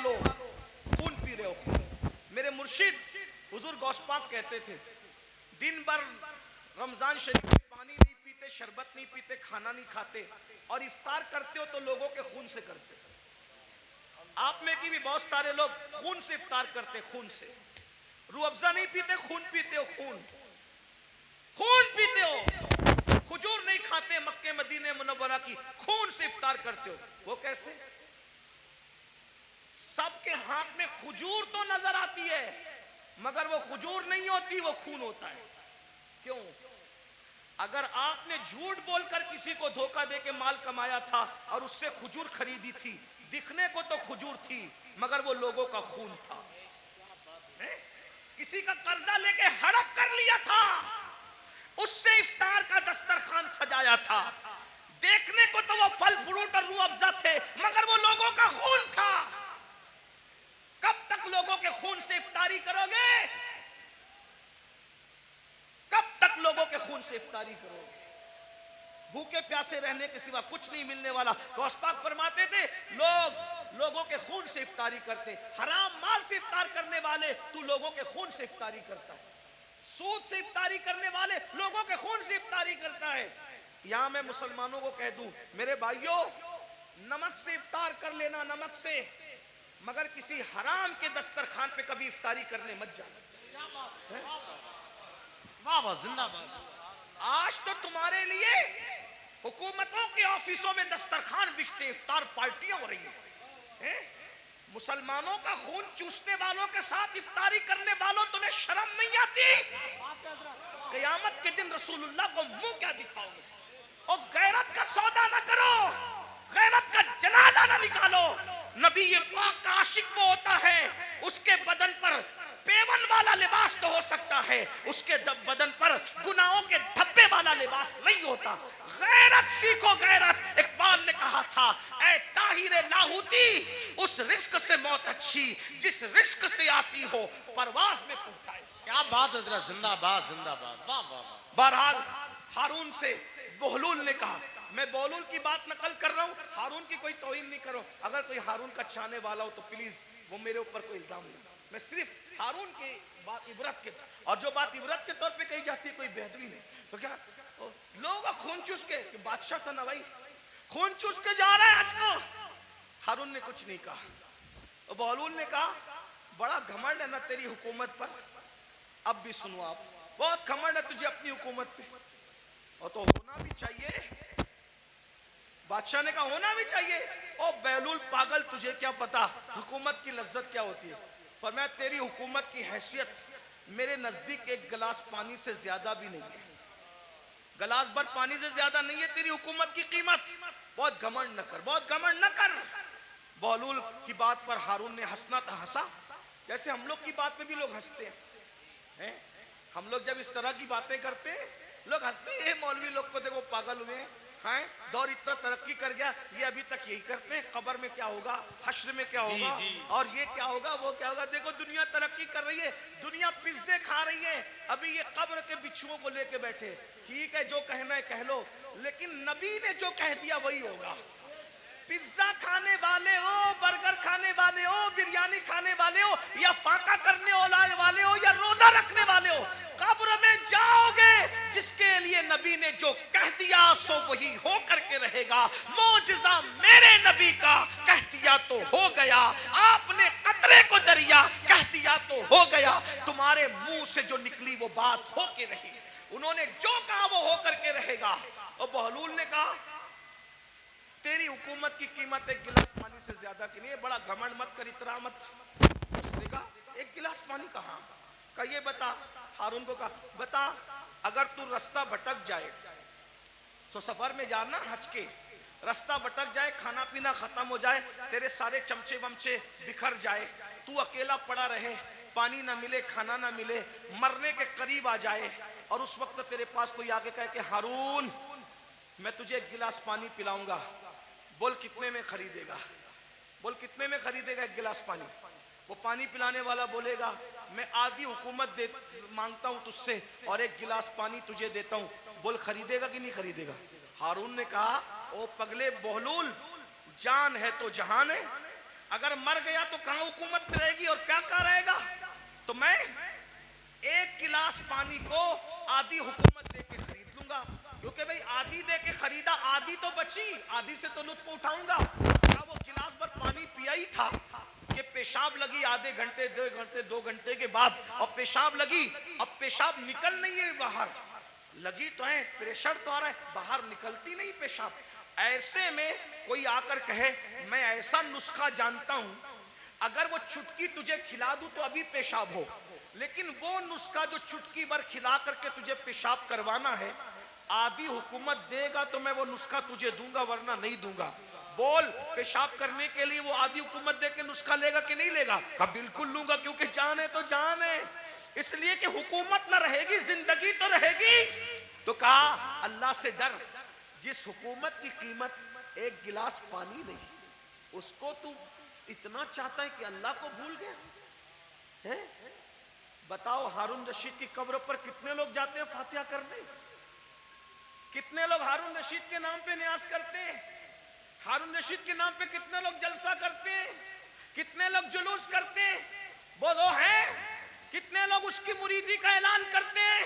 वालों, खून पी रहे हो खून। मेरे मुर्शिद हुजूर गौस पाक कहते थे, दिन भर रमजान शरीफ में पानी नहीं पीते, शरबत नहीं पीते, खाना नहीं खाते, और इफ्तार करते हो तो लोगों के खून से करते हो। आप में की भी बहुत सारे लोग खून से इफ्तार करते, खून से। रूह अफ़ज़ा नहीं पीते, खून पीते हो, खून खून पीते हो। खजूर नहीं खाते, मक्के मदीने मुनव्वरा की, खून से इफ्तार करते हो। वो कैसे? सबके हाथ में खजूर तो नजर आती है, मगर वो खजूर नहीं होती, वो खून होता है। क्यों? अगर आपने झूठ बोलकर किसी को धोखा देके माल कमाया था और उससे खजूर खरीदी थी, दिखने को तो खजूर थी, मगर वो लोगों का खून था। किसी का कर्जा लेके हड़प कर लिया था, उससे इफ्तार का दस्तरखान सजाया था, देखने को तो वो फल फ्रूट और रूह अफ़ज़ा थे, मगर वो लोगों का खून था। कब तक लोगों के खून से इफ्तारी करोगे? कब तक लोगों के खून से इफ्तारी करोगे? भूखे प्यासे रहने के सिवा कुछ नहीं मिलने वाला। गौस पाक फरमाते थे, लोगों के खून से इफ्तारी करते, हराम माल से इफ्तार करने वाले, तू लोगों के खून से इफ्तारी करता है। सूद से इफ्तारी करने वाले लोगों के खून से इफ्तारी करता है। यहां मैं मुसलमानों को कह दूं, मेरे भाइयों, नमक से इफ्तार कर लेना, नमक से, मगर किसी हराम के दस्तरखान पे कभी इफ्तारी करने मत जाना। वाह जिंदाबाद। आज तो तुम्हारे लिए हुकूमतों के ऑफिसों में दस्तरखान बिछते, इफ्तार पार्टियां हो रही हैं। मुसलमानों का खून चूसने वालों के साथ इफ्तारी करने वालों, तुम्हें शर्म नहीं आती? क़यामत के दिन रसूलुल्लाह को मुंह क्या दिखाओगे? और गैरत का सौदा ना करो, गैरत का जनाजा ना निकालो। नबी ये पाक का आशिक वो होता है, उसके बदन पर पेवन वाला लिबास तो हो सकता है, उसके बदन पर गुनाहों के धब्बे वाला लिबास नहीं होता। गैरत सीखो, गैरत। इकबाल ने कहा था, ऐ ताहिरे लाहौती, उस रिस्क से मौत अच्छी जिस रिस्क से आती हो परवाज में पहुंचाए। क्या बात है जरा, जिंदाबाद जिंदाबाद। वाह वाह वाह। बहरहाल हारून से बहलूल ने कहा, मैं बहलूल की बात नकल कर रहा हूं, हारून की कोई तौहीन नहीं करो। अगर कोई हारून का चाहने वाला हो तो प्लीज वो मेरे ऊपर कोई इल्जाम नहीं। मैं सिर्फ हारून की बात इबरत के, और जो बात इबरत के तौर पे कही जाती है कोई बेहतरी नहीं। तो क्या लोगों का खून चूस के, बादशाह था ना भाई, खून चूस के जा रहा है आज को। हारून ने कुछ नहीं कहा। और बहलूल ने कहा, बड़ा घमंड है ना तेरी हुकूमत पर। अब भी सुनो आप, बहुत घमंड है तुझे अपनी हुकूमत पे, और तो होना भी चाहिए। बादशाह ने कहा होना भी चाहिए। ओ बहलूल पागल, तुझे क्या पता हुकूमत की लज्जत क्या होती है? पर मैं तेरी हुकूमत की हैसियत मेरे नजदीक एक गिलास पानी से ज्यादा भी नहीं है, गिलास भर पानी से ज्यादा नहीं है तेरी हुकूमत की कीमत। बहुत घमंड न कर, बहुत घमंड न कर। बहलूल की बात पर हारून ने हंसना था, हंसा जैसे हम लोग की बात पे भी लोग हंसते हैं। हम लोग जब इस तरह की बातें करते हैं लोग हंसते हैं, मौलवी लोग को देखो पागल हुए हैं, दौर इतना तरक्की कर गया, ये अभी तक यही करते हैं, कब्र में क्या होगा, हश्र में क्या होगा, और ये क्या होगा, वो क्या होगा। देखो दुनिया तरक्की कर रही है, दुनिया पिज्जे खा रही है, अभी ये कब्र के बिच्छुओं को लेके बैठे। ठीक है, जो कहना है कह लो, लेकिन नबी ने जो कह दिया वही होगा। पिज्जा खाने वाले हो, बर्गर खाने वाले हो, बिरयानी खाने वाले हो, या फाका करने वाले हो, या रोजा रखने वाले हो, कब्र में जाओगे। जिसके लिए नबी ने जो कह दिया सो वही हो करके रहेगा। मौजिज़ा मेरे नबी का कह दिया तो हो गया, आपने कतरे को दरिया कह दिया तो हो गया। तुम्हारे मुंह से जो निकली वो बात हो के रही, उन्होंने जो कहा वो हो करके रहेगा। और बहलूल ने कहा, तेरी हुकूमत की कीमत एक गिलास पानी से ज्यादा की नहीं है, बड़ा घमंड मत कर, इतरा मत। उसने कहा एक गिलास पानी कहाँ का, ये बता। हारून को कहा, बता अगर तू रास्ता भटक जाए तो सफर में जाना हज के, रास्ता भटक जाए, खाना पीना खत्म हो जाए, तेरे सारे चमचे वमचे बिखर जाए, तू अकेला पड़ा रहे, पानी ना मिले, खाना ना मिले, मरने के करीब आ जाए, और उस वक्त तेरे पास कोई आके कहे कि हारून मैं तुझे एक गिलास पानी पिलाऊंगा, बोल कितने में खरीदेगा? बोल कितने में खरीदेगा एक गिलास पानी? वो पानी पिलाने वाला बोलेगा, मैं आधी हुकूमत मांगता हूं तुझसे और एक गिलास पानी तुझे देता हूं, बोल खरीदेगा कि नहीं खरीदेगा? हारून ने कहा, ओ पगले बहलूल, जान है तो जहान है, अगर मर गया तो कहां हुकूमत में रहेगी और क्या क्या रहेगा। तो मैं एक गिलास पानी को आधी हुकूमत दे के खरीद लूंगा, क्योंकि भाई आधी दे के खरीदा, आधी तो बची, आधी से तो लुत्फ उठाऊंगा। क्या वो गिलास भर पानी पिया ही था कि पेशाब लगी आधे घंटे 2 घंटे के बाद, और पेशाब लगी, अब पेशाब निकल नहीं है बाहर, लगी तो है, प्रेशर तो आ रहा है, बाहर निकलती नहीं पेशाब। ऐसे में कोई आकर कहे मैं ऐसा नुस्खा जानता हूं, अगर वो चुटकी तुझे खिला दूं तो अभी पेशाब हो, लेकिन वो नुस्खा जो चुटकी भर खिला करके तुझे पेशाब करवाना है, आधी हुकूमत देगा तो मैं वो नुस्खा तुझे दूंगा, वरना नहीं दूंगा। बोल, पेशाब करने के लिए वो आधी हुकूमत दे के नुस्खा लेगा कि नहीं लेगा? कहा बिल्कुल लूंगा, क्योंकि जान है तो जान है, इसलिए कि हुकूमत ना रहेगी, जिंदगी तो रहेगी। तो कहा अल्लाह से डर, जिस हुकूमत की कीमत एक गिलास पानी नहीं, उसको तू इतना चाहता है कि अल्लाह को भूल गया है। बताओ, हारून रशीद की कब्र पर कितने लोग जाते हैं फातिहा करने? कितने लोग हारून रशीद के नाम पे न्यास करते हैं? हारून रशीद के नाम पे कितने लोग जलसा करते हैं? कितने लोग जुलूस करते हैं? बोलो है? कितने लोग उसकी मुरीदी का ऐलान करते हैं?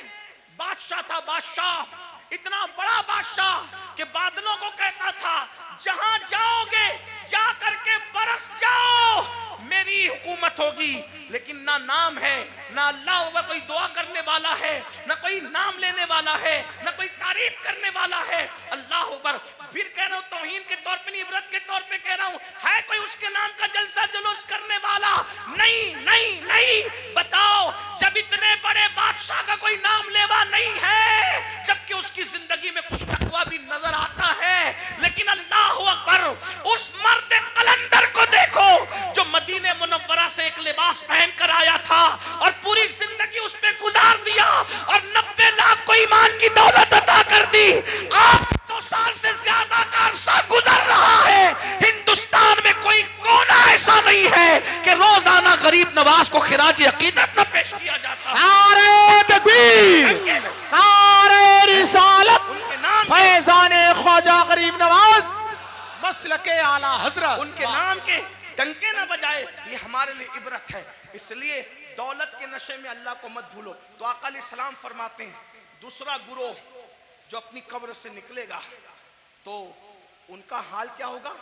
बादशाह था, बादशाह, इतना बड़ा बादशाह कि बादलों को कहता था जहां जाओगे जा करके बरस जाओ, मेरी हुकूमत होगी। लेकिन ना नाम है, ना अल्लाह पर कोई दुआ करने वाला है, ना कोई नाम लेने वाला है, ना कोई तारीफ करने वाला है। अल्लाह अकबर। फिर कह रहा हूं, तौहीन के तौर पे नहीं, इबरत के तौर पे कह रहा हूं, है कोई उसके नाम का जलसा जुलूस करने वाला? नहीं नहीं नहीं। बताओ, जब इतने बड़े बादशाह का कोई नाम लेवा नहीं है, जबकि उसकी जिंदगी में कुछ तकवा भी नजर आता है, लेकिन अल्लाह अकबर, उस मर्द कलंदर को देखो जो मदीने मुनव्वरा से एक लिबास पहन कर आया था और पूरी जिंदगी उस पे गुजार दिया और 90 लाख को ईमान की दौलत अता कर दी। 800 साल से ज्यादा का अरसा गुजर रहा है, हिंदुस्तान में कोई कोना ऐसा नहीं है कि रोजाना गरीब नवाज को खिराज अकीदत न पेश किया जाता। नारे तकबीर, नारे रिसालत, फैज़ाने ख्वाजा गरीब नवाज मसलके आला हजरत, उनके नाम के डंके ना बजाए, ये हमारे लिए इबरत है। इसलिए दौलत के नशे में अल्लाह को मत भूलो। तो आका अलैहिस्सलाम फरमाते हैं, दूसरा गुरोह जो अपनी कब्र से निकलेगा तो उनका हाल क्या होगा?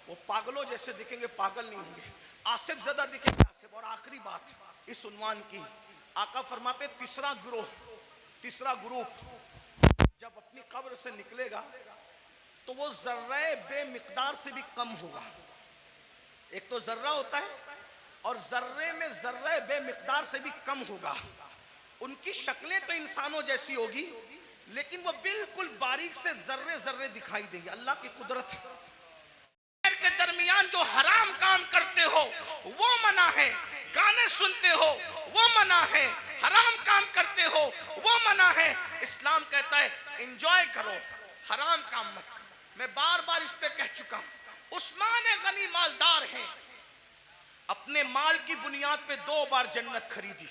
वो पागलों जैसे दिखेंगे, पागल नहीं होंगे, आसिफ ज़दा दिखेंगे, आसिफ। और आखिरी बात इस उन्वान की, आका फरमाते तीसरा गुरोह, तीसरा ग्रुप जब अपनी कब्र से निकलेगा तो वो जर्रे बेमिकदार से भी कम होगा। एक तो जर्रा होता है और जर्रे में जर्रे बेमिकदार से भी कम होगा। उनकी शक्लें तो इंसानों जैसी होगी, लेकिन वो बिल्कुल बारीक से जर्रे जर्रे दिखाई देंगे। अल्लाह की कुदरत के दरमियान जो हराम काम करते हो वो मना है, गाने सुनते हो वो मना है, हराम काम करते हो वो मना है। इस्लाम कहता है एंजॉय करो, हराम काम मत करो। मैं बार बार इस पे कह चुका हूं, उस्मान गनी मालदार हैं, अपने माल की बुनियाद पे 2 बार जन्नत खरीदी,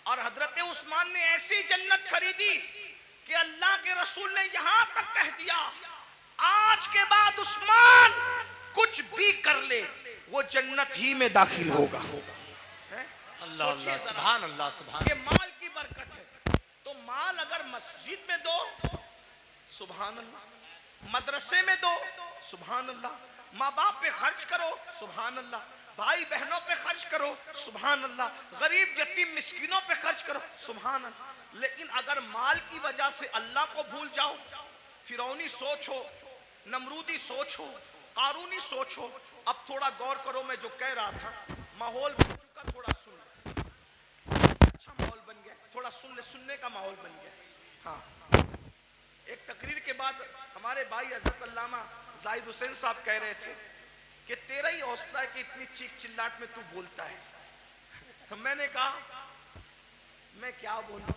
और हजरत उस्मान ने ऐसी जन्नत खरीदी कि अल्लाह के रसूल ने यहां तक कह दिया, आज के बाद उस्मान कुछ भी कर ले वो जन्नत ही में दाखिल होगा। अल्लाह अल्लाह, सुभान अल्लाह, सुभान। ये माल की बरकत है। तो माल अगर मस्जिद में दो, सुभान अल्लाह, मदरसे में दो, सुभान अल्लाह, माँ बाप पे खर्च करो, सुभान अल्लाह, भाई बहनों पे खर्च करो, सुभान अल्लाह, गरीब यतीम मिस्किनों पे खर्च करो, सुभान अल्लाह। लेकिन अगर माल की वजह से अल्लाह को भूल जाओ, फिरौनी सोच हो, नमरूदी सोच हो, कारूनी सोच हो, अब थोड़ा गौर करो, मैं जो कह रहा था, माहौल बन चुका, थोड़ा सुन ले, अच्छा माहौल बन गया, थोड़ा सुन ले, सुनने का माहौल बन गया। हाँ, एक तकरीर के बाद हमारे भाई हजरत अल्लामा जाहिद हुसैन साहब कह रहे थे कि तेरा ही हौसला है कि इतनी चीख चिल्लाट में तू बोलता है। तो मैंने कहा मैं क्या बोलूं,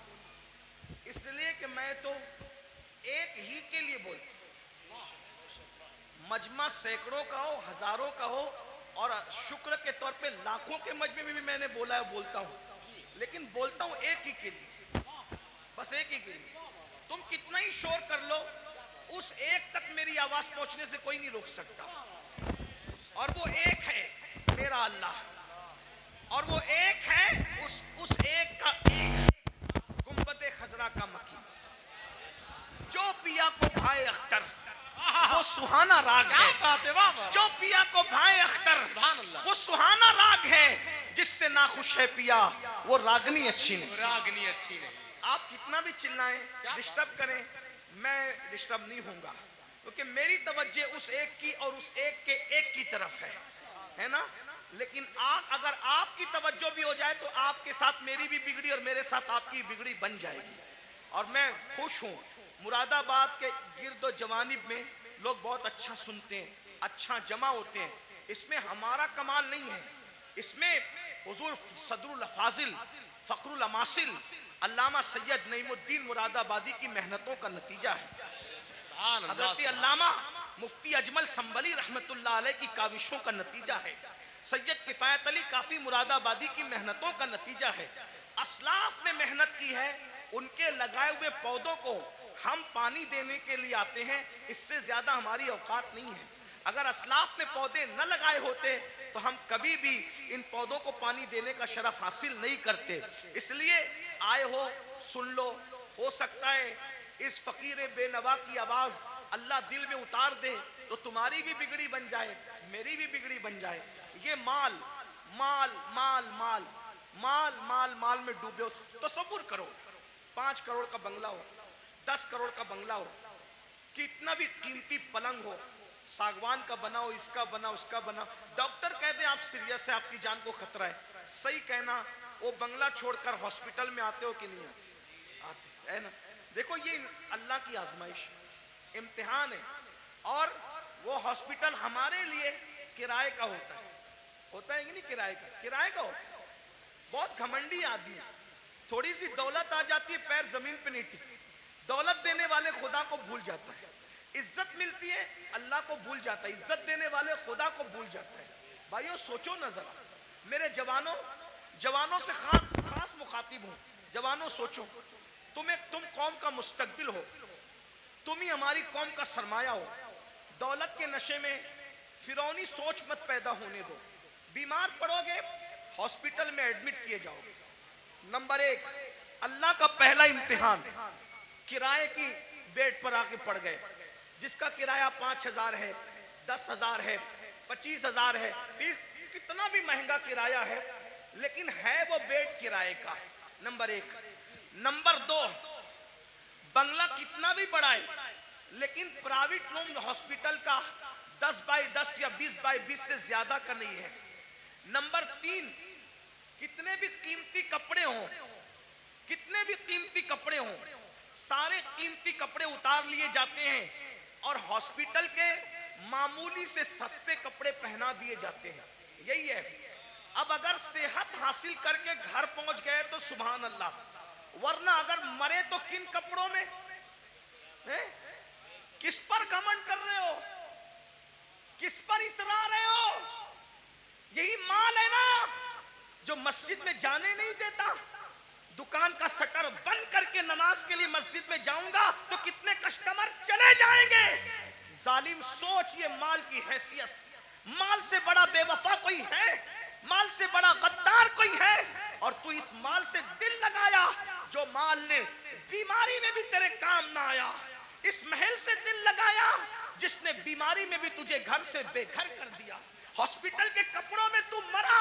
इसलिए कि मैं तो एक ही के लिए बोलता हूं, मजमा सैकड़ों का हो, हजारों का हो, और शुक्र के तौर पे लाखों के मजमे में भी मैंने बोला है, बोलता हूं, लेकिन बोलता हूं एक ही के लिए, बस एक ही के लिए। तुम कितना ही शोर कर लो, उस एक तक मेरी आवाज पहुंचने से कोई नहीं रोक सकता, और वो एक है का अल्लाह, और वो एक है, उस एक का एक गुंबद खजरा का मकी। जो पिया को भाई अख्तर, वो सुहाना राग है। जो पिया को भाई अख्तर, वो सुहाना राग है। जिससे ना खुश है पिया, वो रागनी अच्छी नहीं। रागनी अच्छी नहीं। आप कितना भी चिल्लाएं, डिस्टर्ब करें, मैं डिस्टर्ब नहीं होऊंगा, क्योंकि मेरी तवज्जो उस एक की और उस एक के एक की तरफ है ना। लेकिन अगर आपकी तवज्जो भी हो जाए तो आपके साथ मेरी भी बिगड़ी और मेरे साथ आपकी बिगड़ी बन जाएगी। और मैं खुश हूँ, मुरादाबाद के गिरदो जवानिब में लोग बहुत अच्छा सुनते हैं, अच्छा जमा होते हैं। इसमें हमारा कमाल नहीं है, इसमें हुजूर सदरुल अफाजिल फखरुल अमासिल अल्लामा सैयद नईमुद्दीन मुरादाबादी की मेहनतों का नतीजा है। हज़रत अल्लामा मुफ्ती अजमल संबली रहमतुल्लाह अलैह की काविशों का नतीजा है। सैयद किफायत अली काफी मुरादाबादी की मेहनतों का नतीजा है। असलाफ ने मेहनत की है, उनके लगाए हुए पौधों को हम पानी देने के लिए आते हैं, इससे ज्यादा हमारी औकात नहीं है। अगर असलाफ ने पौधे न लगाए होते तो हम कभी भी इन पौधों को पानी देने का शरफ हासिल नहीं करते। इसलिए आए हो, सुन लो, हो सकता है इस फकीर बेनवा की आवाज अल्लाह दिल में उतार दे तो तुम्हारी भी बिगड़ी बन जाए, मेरी भी बिगड़ी बन जाए। ये माल माल माल माल माल माल माल में डूबे हो। तसव्वुर करो, 5 करोड़ का बंगला हो, 10 करोड़ का बंगला हो, कितना भी कीमती पलंग हो, सागवान का बनाओ, इसका बना, उसका बना, डॉक्टर कहते हैं आप सीरियस है, आपकी जान को खतरा है, सही कहना, वो बंगला छोड़कर हॉस्पिटल में आते हो कि नहीं आते? आते है ना। देखो ये अल्लाह की आजमाइश, इम्तिहान है। और वो हॉस्पिटल हमारे लिए किराए का होता है कि नहीं? किराए का होता है। बहुत घमंडी आदमी, थोड़ी सी दौलत आ जाती है, पैर जमीन पे नहीं टिकती। दौलत देने वाले खुदा को भूल जाता है, इज्जत मिलती है अल्लाह को भूल जाता है, इज्जत देने वाले खुदा को भूल जाता है। भाइयों सोचो ना जरा, मेरे जवानों से खास मुखातिब हूं। जवानों सोचो, तुम कौम का मुस्तकबिल हो, तुम ही हमारी कौम का सरमाया हो। दौलत के नशे में फिरौनी सोच मत पैदा होने दो। बीमार पड़ोगे, हॉस्पिटल में एडमिट किए जाओगे। नंबर 1, अल्लाह का पहला इम्तिहान, किराए की बेड पर आके पड़ गए, जिसका किराया 5,000 है, 10,000 है, 25,000 है, 30, कितना भी महंगा किराया है, लेकिन है वो बेड किराए का। नंबर 1। नंबर 2, बंगला कितना भी बड़ा है, लेकिन प्राइवेट रूम हॉस्पिटल का 10x10 या 20x20 से ज्यादा का नहीं है। नंबर 3, कितने भी कीमती कपड़े हों, सारे कीमती कपड़े उतार लिए जाते हैं और हॉस्पिटल के मामूली से सस्ते कपड़े पहना दिए जाते हैं। यही है। अब अगर सेहत हासिल करके घर पहुंच गए तो सुभान अल्लाह, वरना अगर मरे तो किन कपड़ों में है? किस पर घमंड कर रहे हो, किस पर इतरा रहे हो? यही माल है ना जो मस्जिद में जाने नहीं देता। दुकान का शटर बंद करके नमाज के लिए मस्जिद में जाऊंगा तो कितने कस्टमर चले जाएंगे। जालिम सोच, ये माल की हैसियत, माल से बड़ा बेवफा कोई है? माल से बड़ा गद्दार कोई है? और तू इस माल से दिल लगाया, जो माल ने बीमारी में भी तेरे काम ना आया। इस महल से दिल लगाया जिसने बीमारी में भी तुझे घर से बेघर कर दिया। हॉस्पिटल के कपड़ों में तू मरा,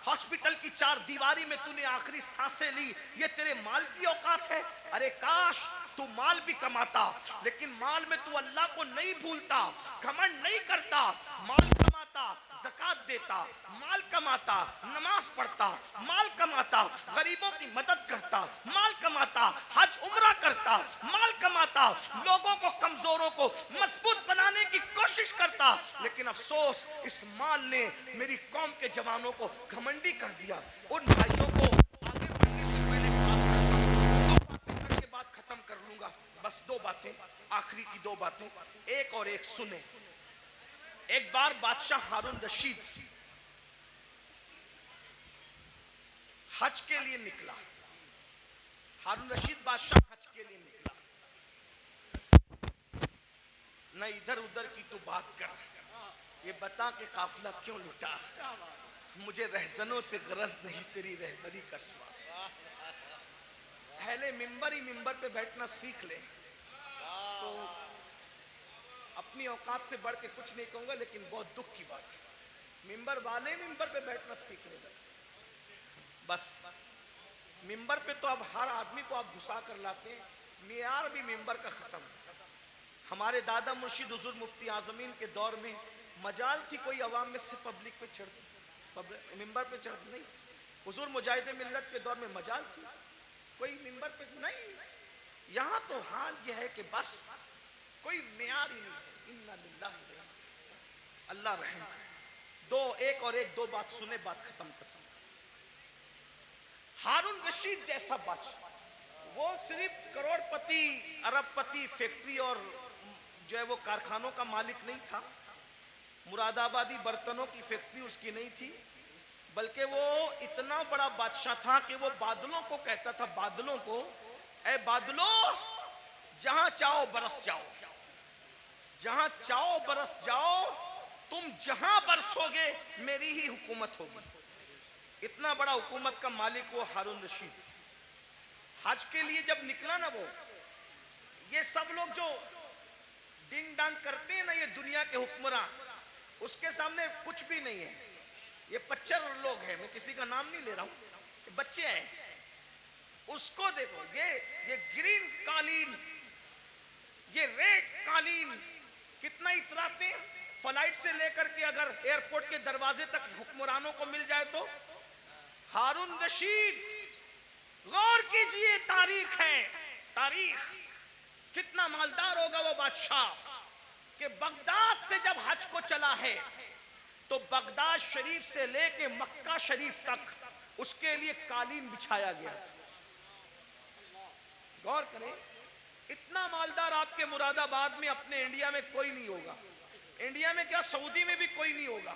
हॉस्पिटल की 4 दीवारी में तूने आखिरी सांसें ली। ये तेरे माल की औकात है? अरे काश तू माल भी कमाता, लेकिन माल में तू अल्लाह को नहीं भूलता, घमंड नहीं करता, माल कमाता, ज़कात देता, माल कमाता, नमाज पढ़ता, माल कमाता, गरीबों की मदद करता, माल कमाता, हज उम्रा करता, माल कमाता, लोगों को, कमजोरों को मजबूत बनाने की कोशिश करता। लेकिन अफसोस, इस माल ने मेरी कौम के जवानों को घमंडी कर दिया। उन भाइयों को आगे बढ़ने से पहले खत्म कर लूंगा, बस 2 बातें, आखिरी की 2 बातें, एक और एक सुने। एक बार बादशाह हारून रशीद हज के लिए निकला। हारून रशीद बादशाह हज के लिए निकला। न इधर उधर की तू बात कर, ये बता के काफिला क्यों लुटा। मुझे रहजनों से गरज नहीं तेरी रहबरी का सवाल। पहले मिंबर ही मिंबर पे बैठना सीख ले तो अपनी औकात से बढ़ के कुछ नहीं कहूंगा, लेकिन बहुत दुख की बात है मिंबर वाले मिंबर पे बैठना सीख ले। बस मिंबर पे तो अब हर आदमी को आप घुसा कर लाते हैं, मियार भी मिंबर का खत्म। हमारे दादा मुर्शिद हुजूर मुफ्ती आजमीन के दौर में मजाल थी कोई अवाम में से पब्लिक पे चढ़ती, मिंबर पे चढ़ती नहीं। हुजूर मुजाहिद मिल्लत के दौर में मजाल थी कोई मिंबर पे नहीं। यहाँ तो हाल यह है कि बस कोई मियार ही नहीं है। इन्ना लिल्लाहि व इन्ना इलैहि। अल्लाह रहम करे। एक दो बात सुने, बात खत्म करता हूं। हारून रशीद जैसा बादशाह, वो सिर्फ करोड़पति अरबपति फैक्ट्री और जो है वो कारखानों का मालिक नहीं था, मुरादाबादी बर्तनों की फैक्ट्री उसकी नहीं थी, बल्कि वो इतना बड़ा बादशाह था कि वो बादलों को कहता था, बादलों को, ऐ बादलों जहां चाहो बरस जाओ, जहां चाहो बरस जाओ, तुम जहां बरसोगे मेरी ही हुकूमत होगी। इतना बड़ा हुकूमत का मालिक वो हारून रशीद। हज के लिए जब निकला ना वो, ये सब लोग जो डिंग डांग करते हैं ना, ये दुनिया के हुक्मरान, उसके सामने कुछ भी नहीं है। ये 25 लोग हैं, मैं किसी का नाम नहीं ले रहा हूं, बच्चे हैं। उसको देखो, ये ग्रीन कालीन, ये रेड कालीन कितना इतराते हैं। फ्लाइट से लेकर के अगर एयरपोर्ट के दरवाजे तक हुक्मरानों को मिल जाए तो। हारून रशीद, गौर कीजिए, तारीख है, तारीख कितना मालदार होगा वो बादशाह कि बगदाद से जब हज को चला है तो बगदाद शरीफ से लेके मक्का शरीफ तक उसके लिए कालीन बिछाया गया। गौर करें, इतना मालदार आपके मुरादाबाद में अपने इंडिया में कोई नहीं होगा। इंडिया में क्या, सऊदी में भी कोई नहीं होगा,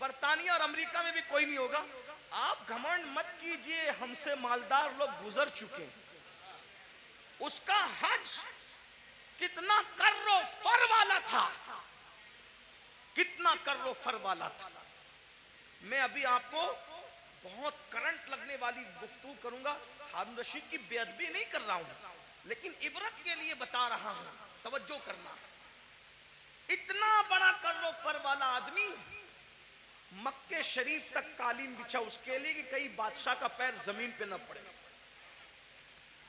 बर्तानिया और अमेरिका में भी कोई नहीं होगा। आप घमंड मत कीजिए, हमसे मालदार लोग गुजर चुके हैं। उसका हज कितना कर्रो फर वाला था, कितना कर्रो फर वाला था। मैं अभी आपको बहुत करंट लगने वाली गुफ्तगू करूंगा। हारून रशीद की बेअदबी नहीं कर रहा हूं, लेकिन इबरत के लिए बता रहा हूं, तवज्जो करना। इतना बड़ा कर्रो फर वाला आदमी मक्के शरीफ तक कालीन बिछा उसके लिए कि कई बादशाह का पैर जमीन पे न पड़े।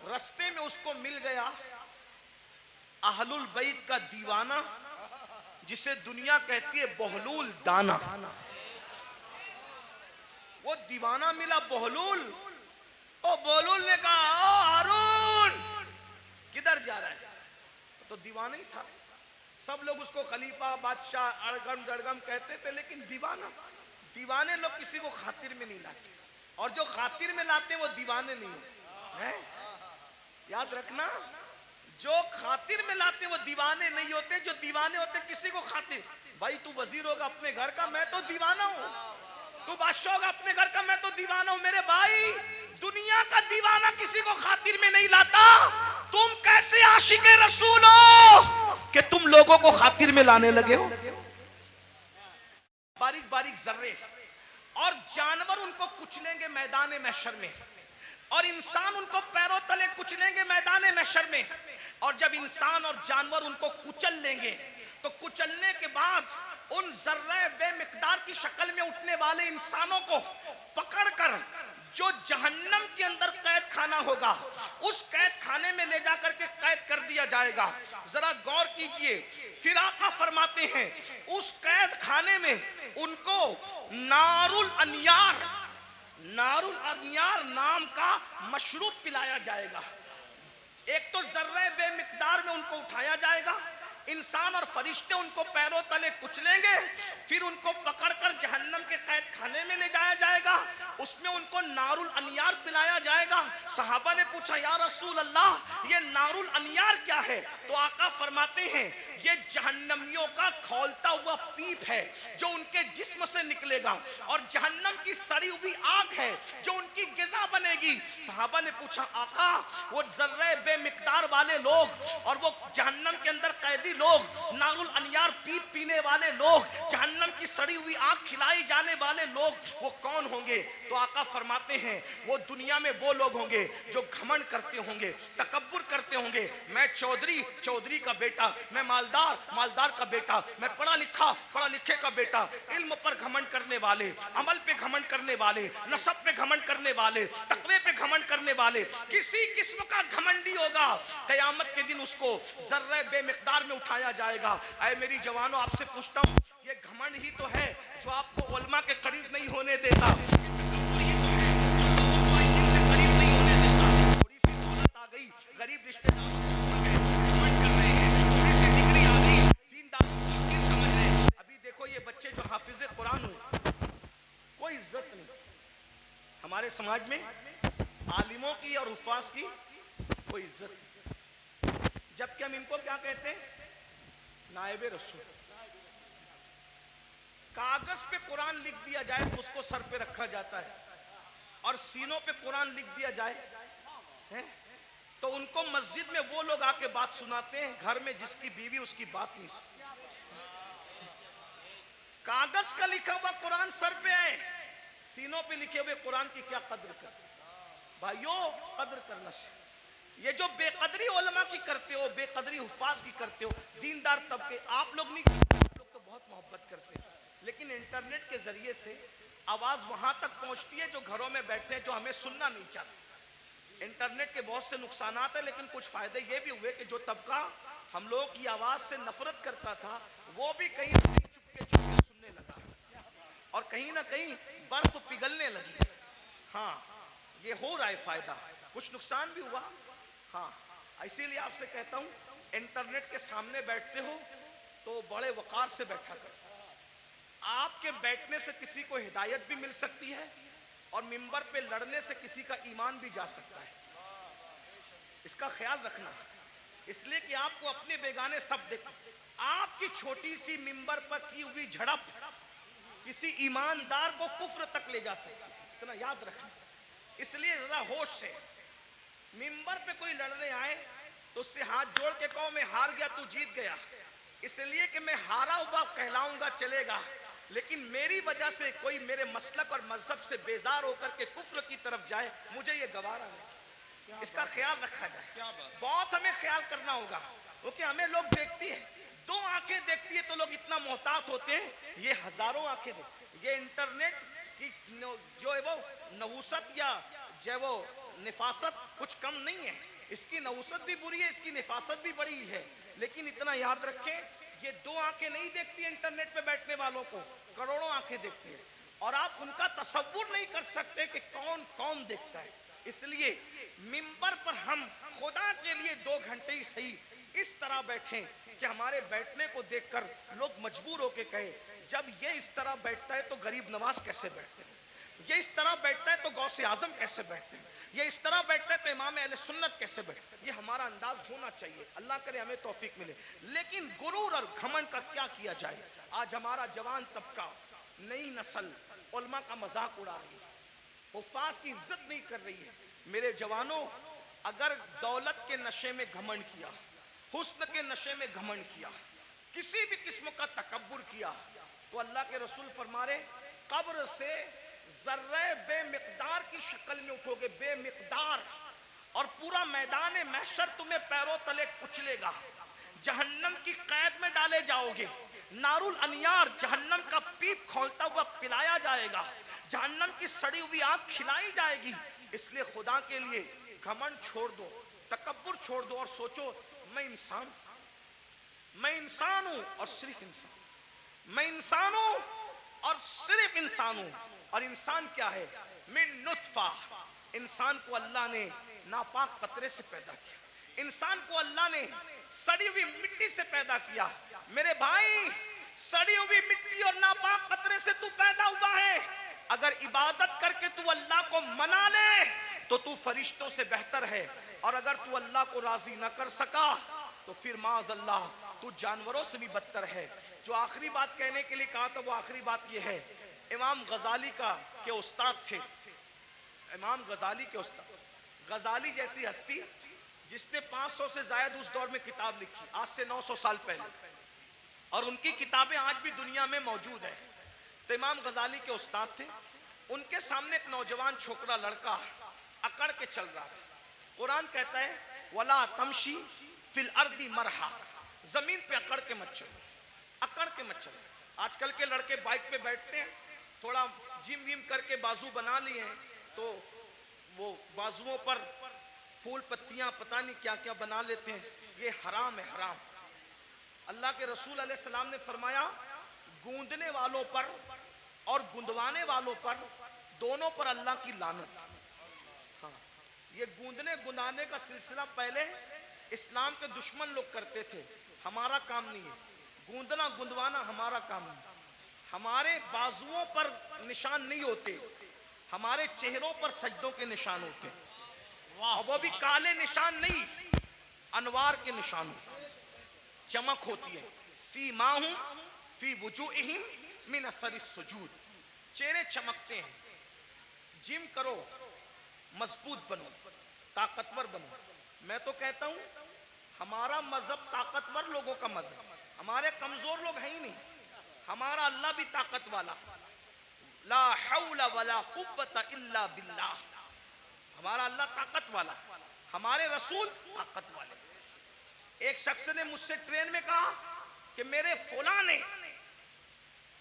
रस्ते में उसको मिल गया अहलुल बैत का दीवाना, जिसे दुनिया कहती है बहलूल दाना। वो दीवाना मिला बहलूल। ओ बहलूल ने कहा, ओ हारून किधर जा रहा है? तो दीवाना ही था। सब लोग उसको खलीफा, बादशाह, अड़गम जड़गम कहते थे, लेकिन दीवाने लोग किसी को खातिर में नहीं लाते, और जो खातिर में लाते वो दीवाने नहीं होते हैं। याद रखना, जो खातिर में लाते वो दीवाने नहीं होते, जो दीवाने होते किसी को खातिर। भाई तू वजीर होगा अपने घर का, मैं तो दीवाना हूं। तू बादशाह होगा अपने घर का, मैं तो दीवाना हूं। मेरे भाई, दुनिया का दीवाना किसी को खातिर में नहीं लाता। तुम कैसे आशिके रसूल हो कि तुम लोगों को खातिर में लाने लगे हो? बारीक बारीक जर्रे और जानवर उनको कुचलेंगे मैदान महशर में, और इंसान उनको पैरों तले कुचलेंगे मैदान महशर में। और जब इंसान और जानवर उनको कुचल लेंगे तो कुचलने के बाद उन जर्रे बेमिकदार की शक्ल में उठने वाले इंसानों को पकड़कर जो जहन्नम के अंदर कैद खाना होगा, उस कैद खाने में ले जाकर के कैद कर दिया जाएगा। जरा गौर कीजिए, फिर आका फरमाते हैं उस कैद खाने में उनको नारुल अनियार नाम का मशरूब पिलाया जाएगा। एक तो जर्रे बेमिकदार में उनको उठाया जाएगा, इंसान और फरिश्ते उनको पैरों तले कुचलेंगे, फिर उनको पकड़कर जहन्नम के कैद खाने में ले जाया जाएगा, उसमें उनको नारुल अनियार पिलाया जाएगा। सहाबा ने पूछा, या रसूल अल्लाह, ये नारुल अनियार क्या है? तो आका फरमाते हैं یہ جہنمیوں کا کھولتا ہوا پیپ ہے جو ان کے جسم سے نکلے گا، اور جہنم کی سڑی ہوئی آگ ہے جو ان کی غذا بنے گی۔ صحابہ نے پوچھا آقا وہ ذرے بے مقدار والے لوگ اور وہ جہنم کے اندر قیدی لوگ، نار الانیار پیپ پینے والے لوگ، جہنم کی سڑی ہوئی آگ کھلائی جانے والے لوگ وہ کون ہوں گے؟ تو آقا فرماتے ہیں وہ دنیا میں وہ لوگ ہوں گے جو گھمنڈ کرتے ہوں گے، تکبر کرتے ہوں گے، میں چودھری کا بیٹا، میں مالدار کا بیٹا، میں پڑھا لکھے کا بیٹا، علم پر گھمنڈ کرنے والے، عمل پہ گھمنڈ کرنے والے، نسب پہ گھمنڈ کرنے والے، تقوی پہ گھمنڈ کرنے والے، کسی قسم کا گھمنڈی ہوگا قیامت کے دن اس کو ذرہ بے مقدار میں اٹھایا جائے گا۔ اے میری جوانوں آپ سے پوچھتا ہوں، یہ گھمنڈ ہی تو ہے جو آپ کو علماء کے قریب نہیں ہونے دیتا، تکبر ہی تو ہے جو لوگوں کو دین سے قریب نہیں ہونے دیتا۔ تھوڑی سی دولت آ گئی، غریب رشتہ داروں کو بھول گئے، گھمنڈ کر رہے ہیں، تھوڑی سی ڈگری آ گئی، دینداروں کو حقیر سمجھ رہے ہیں۔ ابھی دیکھو یہ بچے جو حافظ قرآن ہوئے، کوئی عزت نہیں ہمارے سماج میں، عالموں کی اور حفاظ کی کوئی عزت نہیں، جبکہ ہم ان کو کیا کہتے ہیں؟ نائب رسول۔ کاغذ پہ قرآن لکھ دیا جائے تو اس کو سر پہ رکھا جاتا ہے، اور سینوں پہ قرآن لکھ دیا جائے تو ان کو مسجد میں وہ لوگ آ کے بات سناتے ہیں، گھر میں جس کی بیوی اس کی بات نہیں سنتی۔ کاغذ کا لکھا ہوا قرآن سر پہ ہے، سینوں پہ لکھے ہوئے قرآن کی کیا قدر کرتے؟ بھائیوں قدر کرنا سے یہ جو بے قدری علماء کی کرتے ہو، بے قدری حفاظ کی کرتے ہو، دیندار طبقے آپ لوگ نہیں کرتے، آپ لوگ تو بہت محبت کرتے ہیں، لیکن انٹرنیٹ کے ذریعے سے آواز وہاں تک پہنچتی ہے جو گھروں میں بیٹھے ہیں، جو ہمیں سننا نہیں چاہتے۔ انٹرنیٹ کے بہت سے نقصانات ہیں، لیکن کچھ فائدے یہ بھی ہوئے کہ جو طبقہ ہم لوگوں کی آواز سے نفرت کرتا تھا وہ بھی کہیں نہ کہیں چپکے سننے لگا، اور کہیں نہ کہیں برف پگھلنے لگی۔ ہاں یہ ہو رہا ہے فائدہ، کچھ نقصان بھی ہوا۔ ہاں اسی لیے آپ سے کہتا ہوں انٹرنیٹ کے سامنے بیٹھتے ہو تو بڑے وقار سے بیٹھا کر، آپ کے بیٹھنے سے کسی کو ہدایت بھی مل سکتی ہے اور منبر پہ لڑنے سے کسی کا ایمان بھی جا سکتا ہے، اس کا خیال رکھنا، اس لیے کہ آپ کو اپنے بیگانے سب دیکھ، آپ کی چھوٹی سی منبر پر کی ہوئی جھڑپ کسی ایماندار کو کفر تک لے جا سکتی ہے، اتنا یاد رکھنا۔ اس لیے ذرا ہوش سے منبر پہ کوئی لڑنے آئے تو اس سے ہاتھ جوڑ کے کہو میں ہار گیا تو جیت گیا، اس لیے کہ میں ہارا ہوا کہلاؤں گا چلے گا، لیکن میری وجہ سے کوئی میرے مسلک اور مذہب سے بیزار ہو کر کے کفر کی طرف جائے، مجھے یہ گوارا نہیں، اس کا خیال رکھا جائے، بہت ہمیں خیال کرنا ہوگا، کیونکہ ہمیں لوگ دیکھتی ہیں، دو آنکھیں دیکھتی ہے تو لوگ اتنا محتاط ہوتے ہیں، یہ ہزاروں آنکھیں دیکھتی، یہ انٹرنیٹ کی جو ہے وہ نحوست یا جو ہے وہ نفاست کچھ کم نہیں ہے، اس کی نحوست بھی بری ہے، اس کی نفاست بھی بڑی ہے، لیکن اتنا یاد رکھیں یہ دو آنکھیں نہیں دیکھتی انٹرنیٹ پہ بیٹھنے والوں کو، کروڑوں آنکھیں دیکھتی ہیں، اور آپ ان کا تصور نہیں کر سکتے کہ کون کون دیکھتا ہے۔ اس لیے منبر پر ہم خدا کے لیے 2 گھنٹے ہی صحیح اس طرح بیٹھیں کہ ہمارے بیٹھنے کو دیکھ کر لوگ مجبور ہو کے کہیں جب یہ اس طرح بیٹھتا ہے تو غریب نواز کیسے بیٹھتے ہیں، یہ اس طرح بیٹھتا ہے تو غوث اعظم کیسے بیٹھتے ہیں، یہ اس طرح بیٹھتا ہے تو امام اہل سنت کیسے بیٹھتے ہیں، یہ ہمارا انداز ہونا چاہیے، اللہ کرے ہمیں توفیق ملے۔ لیکن غرور اور گھمنڈ کا کیا کیا جائے؟ آج ہمارا جوان طبقہ، نئی نسل علماء کا مذاق اڑا رہی ہے، حفاظ کی عزت نہیں کر رہی ہے۔ میرے جوانوں اگر دولت کے نشے میں گھمنڈ کیا، حسن کے نشے میں گھمنڈ کیا، کسی بھی قسم کا تکبر کیا تو اللہ کے رسول فرما رہے قبر سے ذرہ بے مقدار کی شکل میں اٹھو گے، بے مقدار، اور پورا میدان محشر تمہیں پیروں تلے کچلے گا، جہنم کی قید میں ڈالے جاؤ گے، نار الانیار جہنم کا پیپ کھولتا ہوا پلایا جائے گا، جہنم کی سڑی ہوئی آگ کھلائی جائے گی۔ اس لیے خدا کے لیے گھمنڈ چھوڑ دو، تکبر چھوڑ دو، اور سوچو میں انسان ہوں اور صرف انسان، میں انسان ہوں اور صرف انسان ہوں، اور انسان کیا ہے؟ من نطفہ، انسان کو اللہ نے ناپاک قطرے سے پیدا کیا، انسان کو اللہ نے سڑی ہوئی مٹی سے پیدا کیا۔ میرے بھائی سڑی ہوئی مٹی اور ناپاک قطرے سے تو پیدا ہوا ہے، اگر عبادت کر کے تو اللہ کو منا لے تو تو فرشتوں سے بہتر ہے، اور اگر تو اللہ کو راضی نہ کر سکا تو پھر معاذ اللہ تو جانوروں سے بھی بدتر ہے. جو آخری بات کہنے کے لیے کہا تھا وہ آخری بات یہ ہے, امام غزالی کے استاد تھے, امام غزالی کے استاد. غزالی جیسی ہستی جس نے 500 سے زائد اس دور میں کتاب لکھی, آج سے 900 سال پہلے, اور ان کی کتابیں آج بھی دنیا میں موجود ہیں. تو امام غزالی کے استاد تھے. ان کے سامنے ایک نوجوان چھوکرا لڑکا اکڑ کے چل رہا تھا. قرآن کہتا ہے وَلَا تَمْشِي فِي الْأَرْضِ مَرْحًا, زمین پہ اکڑ کے مت چلو, اکڑ کے مت چلو. آج کل کے لڑکے بائک پہ بیٹھتے ہیں, تھوڑا جم ویم کر کے بازو بنا لیے ہیں, تو وہ بازوؤں پر پھول پتیاں پتہ نہیں کیا کیا بنا لیتے ہیں. یہ حرام ہے, حرام. اللہ کے رسول علیہ السلام نے فرمایا گوندنے والوں پر اور گندوانے والوں پر دونوں پر اللہ کی لعنت. ہاں, یہ گوندنے گندانے کا سلسلہ پہلے اسلام کے دشمن لوگ کرتے تھے, ہمارا کام نہیں ہے. گوندنا گندوانا ہمارا کام نہیں. ہمارے بازوؤں پر نشان نہیں ہوتے, ہمارے چہروں پر سجدوں کے نشان ہوتے ہیں, اور وہ بھی کالے نشان نہیں, انوار کے نشان ہوتے ہیں, چمک ہوتی ہے. سیماہم فی وجوہہم من اثر السجود, چہرے چمکتے ہیں. جم کرو, مضبوط بنو, طاقتور بنو. میں تو کہتا ہوں ہمارا مذہب طاقتور لوگوں کا مذہب, ہمارے کمزور لوگ ہیں ہی نہیں. ہمارا اللہ بھی طاقت والا, لا حول ولا قوت الا باللہ. ہمارا اللہ طاقت والا, ہمارے رسول طاقت والے. ایک شخص نے مجھ سے ٹرین میں کہا کہ میرے فلاں نے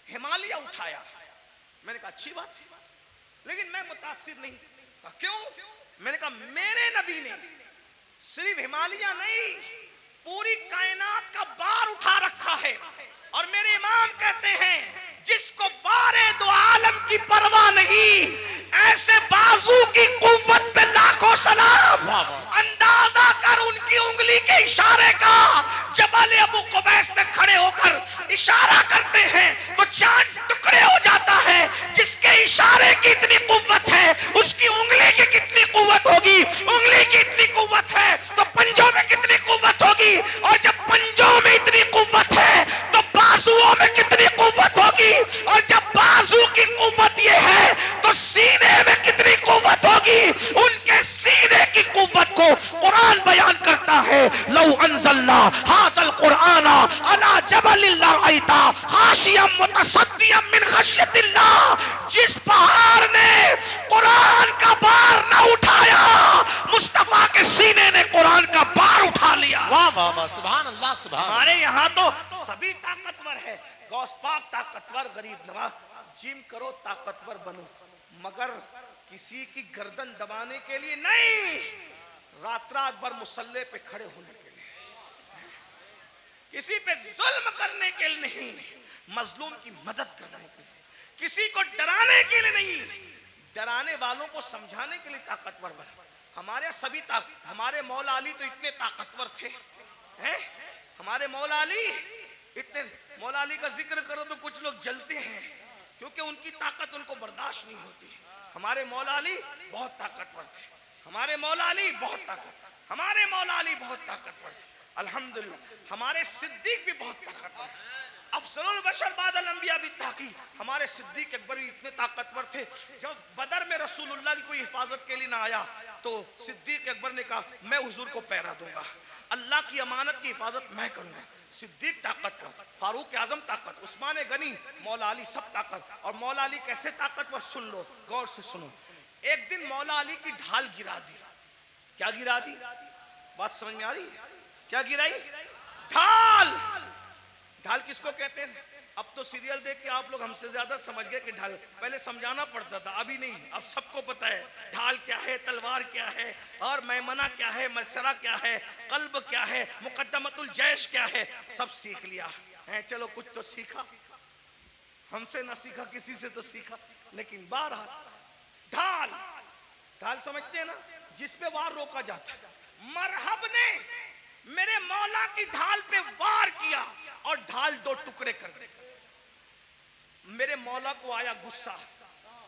ہمالیہ اٹھایا. میں نے کہا اچھی بات ہے, لیکن میں متاثر نہیں. کہا کیوں؟ میں نے کہا میرے نبی نے صرف ہمالیہ نہیں پوری کائنات کا بار اٹھا رکھا ہے, اور میرے امام کہتے ہیں جس کو بارے دو عالم کی پرواہ نہیں, ایسے بازو کی قوت پہ لاکھوں سلام. اندازہ کر ان کی انگلی کے اشارے کا, جبل ابو قبیس پہ کھڑے ہو کر اشارہ کرتے ہیں تو چاند ٹکڑے ہو جاتا ہے. جس کے اشارے کی اتنی قوت ہے اس کی انگلی کی کتنی قوت ہوگی, انگلی کی اتنی قوت ہے تو پنجوں میں کتنی قوت ہوگی, اور جب پنجوں میں اتنی قوت ہے تو بازوؤں میں کتنی قوت ہوگی, اور جب بازو کی قوت یہ ہے تو سینے میں کتنی قوت ہوگی. ان کے سینے کی قوت کو قرآن بیان کرتا ہے, لو انزلنا ھذا القرآن علی جبل لرأیتہ خاشعا متصدعا من خشیۃ اللہ. جس پہاڑ نے قرآن کا بار نہ اٹھایا, مصطفیٰ کے سینے نے قرآن کا بار اٹھا لیا. واہ واہ واہ, سبحان اللہ, سبحان. ہمارے یہاں تو سبھی طاقتور ہے. غوث پاک طاقتور, غریب نواز. جم کرو, طاقتور بنو, مگر کسی کی گردن دبانے کے لیے نہیں, رات رات بھر مصلی پہ کھڑے ہونے کے لیے, کسی پہ ظلم کرنے کے لیے نہیں, مظلوم کی مدد کرنے کے لیے, کسی کو ڈرانے کے لیے نہیں, ڈرانے والوں کو سمجھانے کے لیے طاقتور بنو. ہمارے سبھی ہمارے مولا علی تو اتنے طاقتور تھے, ہمارے مولا علی اتنے. مولا علی کا ذکر کرو تو کچھ لوگ جلتے ہیں کیونکہ ان کی طاقت ان کو برداشت نہیں ہوتی. ہمارے مولا علی بہت طاقتور تھے, ہمارے مولا علی بہت طاقتور, ہمارے مولا علی بہت طاقتور تھے. الحمدللہ ہمارے صدیق بھی بہت طاقتور, افضل البشر بعد الانبیاء بالتحقیق. ہمارے صدیق اکبر بھی اتنے طاقتور تھے. جب بدر میں رسول اللہ کی کوئی حفاظت کے لیے نہ آیا تو صدیق اکبر نے کہا میں حضور کو پہرا دوں گا, اللہ کی امانت کی حفاظت میں کروں گا. صدیق طاقتور, فاروق اعظم طاقت, عثمان غنی, مولا علی سب طاقت. اور مولا علی کیسے طاقتور, سن لو, غور سے سنو. ایک دن مولا علی کی ڈھال گرا دی. کیا گرا دی؟ بات سمجھ میں آ رہی ہے؟ کیا گرائی؟ ڈھال. ڈھال کس کو کہتے ہیں؟ اب تو سیریل دیکھ کے آپ لوگ ہم سے زیادہ سمجھ گئے کہ ڈھال, پہلے سمجھانا پڑتا تھا, ابھی نہیں, اب سب کو پتا ہے ڈھال کیا ہے, تلوار کیا ہے, اور میمنہ کیا ہے, مسرہ کیا ہے, قلب کیا ہے, مقدمت الجیش کیا ہے, سب سیکھ لیا. چلو کچھ تو سیکھا, ہم سے نہ سیکھا, کسی سے تو سیکھا, لیکن بہرحال ڈھال. ڈھال سمجھتے ہیں نا, جس پہ وار روکا جاتا ہے. مرحب نے میرے مولا کی ڈھال پہ وار کیا اور ڈھال دو ٹکڑے کر دے. میرے مولا کو آیا غصہ,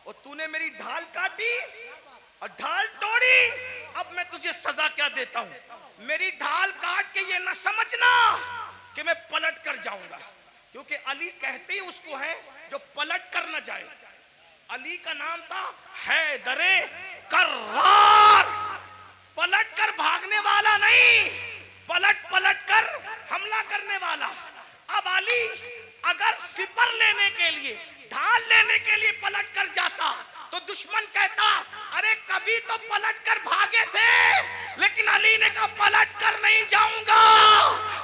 اور تو نے میری ڈھال کاٹی اور ڈھال توڑی, اب میں تجھے سزا کیا دیتا ہوں. میری ڈھال کاٹ کے یہ نہ سمجھنا کہ میں پلٹ کر جاؤں گا، کیونکہ علی کہتے ہی اس کو ہے جو پلٹ کر نہ جائے. علی کا نام تھا حیدر کرار، پلٹ کر بھاگنے والا نہیں، پلٹ کر حملہ کرنے والا. اب علی اگر سپر لینے کے لیے، ڈھال لینے کے لیے پلٹ کر جاتا تو دشمن کہتا ارے کبھی تو پلٹ کر بھاگے تھے، لیکن علی نے کہا پلٹ کر نہیں جاؤں گا،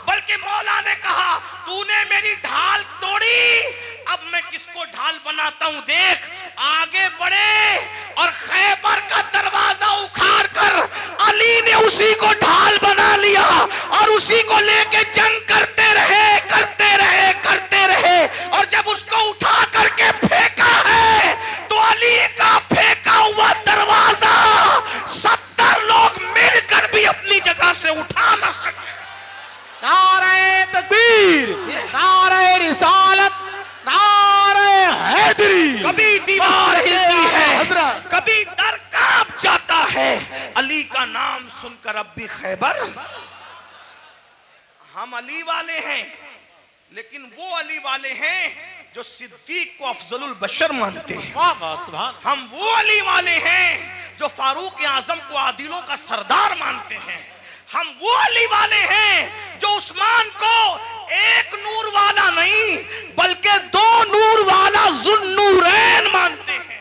بلکہ مولا نے کہا تو نے میری ڈھال توڑی، اب میں کس کو ڈھال بناتا ہوں دیکھ. آگے بڑھے اور خیبر کا دروازہ اکھاڑ کر علی نے اسی کو ڈھال بنا لیا اور اسی کو لے کے جنگ کرتے رہے اور جب اس کو اٹھا کر کے پھینکا ہے تو علی کا پھینکا ہوا دروازہ 70 لوگ مل کر بھی اپنی جگہ سے اٹھا نہ سکے. نعرہ تکبیر، نعرہ رسالت، نعرہ حیدری. کبھی دیوار ہلتی ہے، کبھی در کانپ جاتا ہے، علی کا نام سن کر اب بھی خیبر. ہم علی والے ہیں، لیکن وہ علی والے ہیں جو صدیق کو افضل البشر مانتے ہیں. ہم وہ علی والے ہیں جو فاروق اعظم کو عادلوں کا سردار مانتے ہیں. ہم وہ علی والے ہیں جو عثمان کو ایک نور والا نہیں بلکہ 2 نور والا ذوالنورین مانتے ہیں.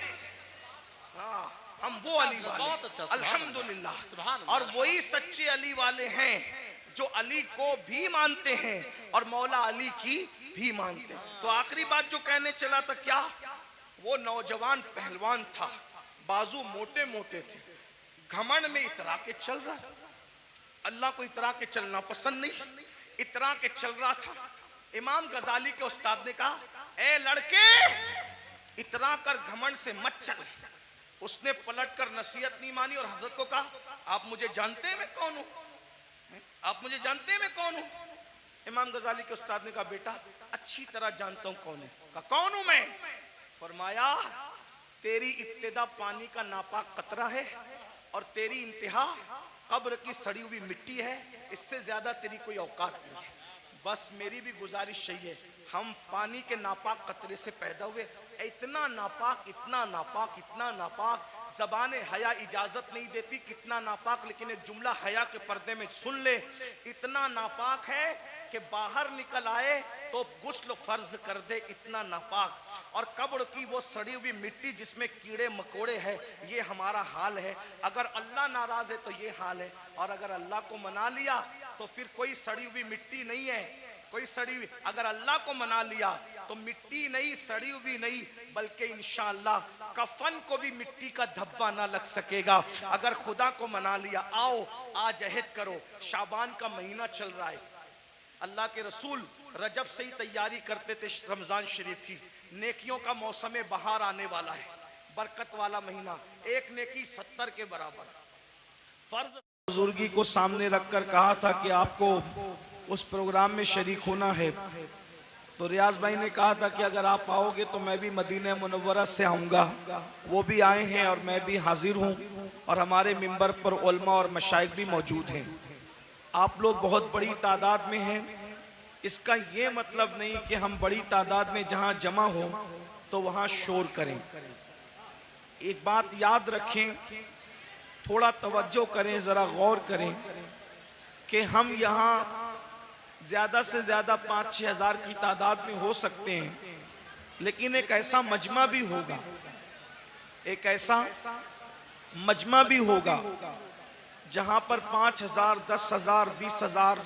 ہم وہ علی والے الحمدللہ، اور وہی سچے علی والے ہیں جو علی کو بھی مانتے ہیں اور مولا علی کی بھی مانتے ہیں. تو آخری بات جو کہنے چلا تھا، کیا وہ نوجوان پہلوان تھا، بازو موٹے موٹے تھے، گھمنڈ میں اترا کے چل رہا تھا. اللہ کو اترا کے چلنا پسند نہیں، اترا کے چل رہا تھا. امام غزالی کے استاد نے کہا اے لڑکے اترا کر گھمنڈ سے مت چل. اس نے پلٹ کر نصیحت نہیں مانی اور حضرت کو کہا آپ مجھے جانتے ہیں میں کون ہوں؟ آپ مجھے جانتے ہیں میں کون ہوں؟ امام غزالی کے استاد نے کہا بیٹا اچھی طرح جانتا ہوں کون ہے. کہا کون ہوں میں؟ فرمایا تیری ابتدا پانی کا ناپاک قطرہ ہے اور تیری انتہا قبر کی سڑی ہوئی مٹی ہے، اس سے زیادہ تیری کوئی اوقات نہیں ہے. بس میری بھی گزارش یہی ہے، ہم پانی کے ناپاک قطرے سے پیدا ہوئے، اتنا ناپاک اتنا ناپاک اتنا ناپاک، زبان حیا اجازت نہیں دیتی کتنا ناپاک، لیکن ایک جملہ حیا کے پردے میں سن لے. اتنا ناپاک ہے کہ باہر نکل آئے تو غسل فرض کر دے، اتنا ناپاک. اور قبر کی وہ سڑی ہوئی مٹی جس میں کیڑے مکوڑے ہیں، یہ ہمارا حال ہے. اگر اللہ ناراض ہے تو یہ حال ہے، اور اگر اللہ کو منا لیا تو پھر کوئی سڑی ہوئی مٹی نہیں ہے، کوئی سڑی ہوئی. اگر اللہ کو منا لیا تو مٹی نہیں، سڑی ہوئی نہیں، بلکہ انشاءاللہ کفن کو بھی مٹی کا دھبا نہ لگ سکے گا. اگر خدا کو منا لیا، آؤ آج عہد کرو. شعبان کا مہینہ چل رہا ہے، اللہ کے رسول رجب سے ہی تیاری کرتے تھے رمضان شریف کی. نیکیوں کا موسم بہار آنے والا ہے، برکت والا مہینہ، ایک نیکی 70 کے برابر. فرض بزرگی کو سامنے رکھ کر کہا تھا کہ آپ کو اس پروگرام میں شریک ہونا ہے، تو ریاض بھائی نے کہا تھا کہ اگر آپ آؤ گے تو میں بھی مدینہ منورہ سے آؤں گا. وہ بھی آئے ہیں اور میں بھی حاضر ہوں، اور ہمارے ممبر پر علماء اور مشائخ بھی موجود ہیں. آپ لوگ بہت بڑی تعداد میں ہیں. اس کا یہ مطلب نہیں کہ ہم بڑی تعداد میں جہاں جمع ہو تو وہاں شور کریں. ایک بات یاد رکھیں، تھوڑا توجہ کریں، ذرا غور کریں کہ ہم یہاں زیادہ سے زیادہ 5-6 ہزار کی تعداد میں ہو سکتے ہیں، لیکن ایک ایسا مجمع بھی ہوگا، ایک ایسا مجمع بھی ہوگا جہاں پر 5,000 10,000 20,000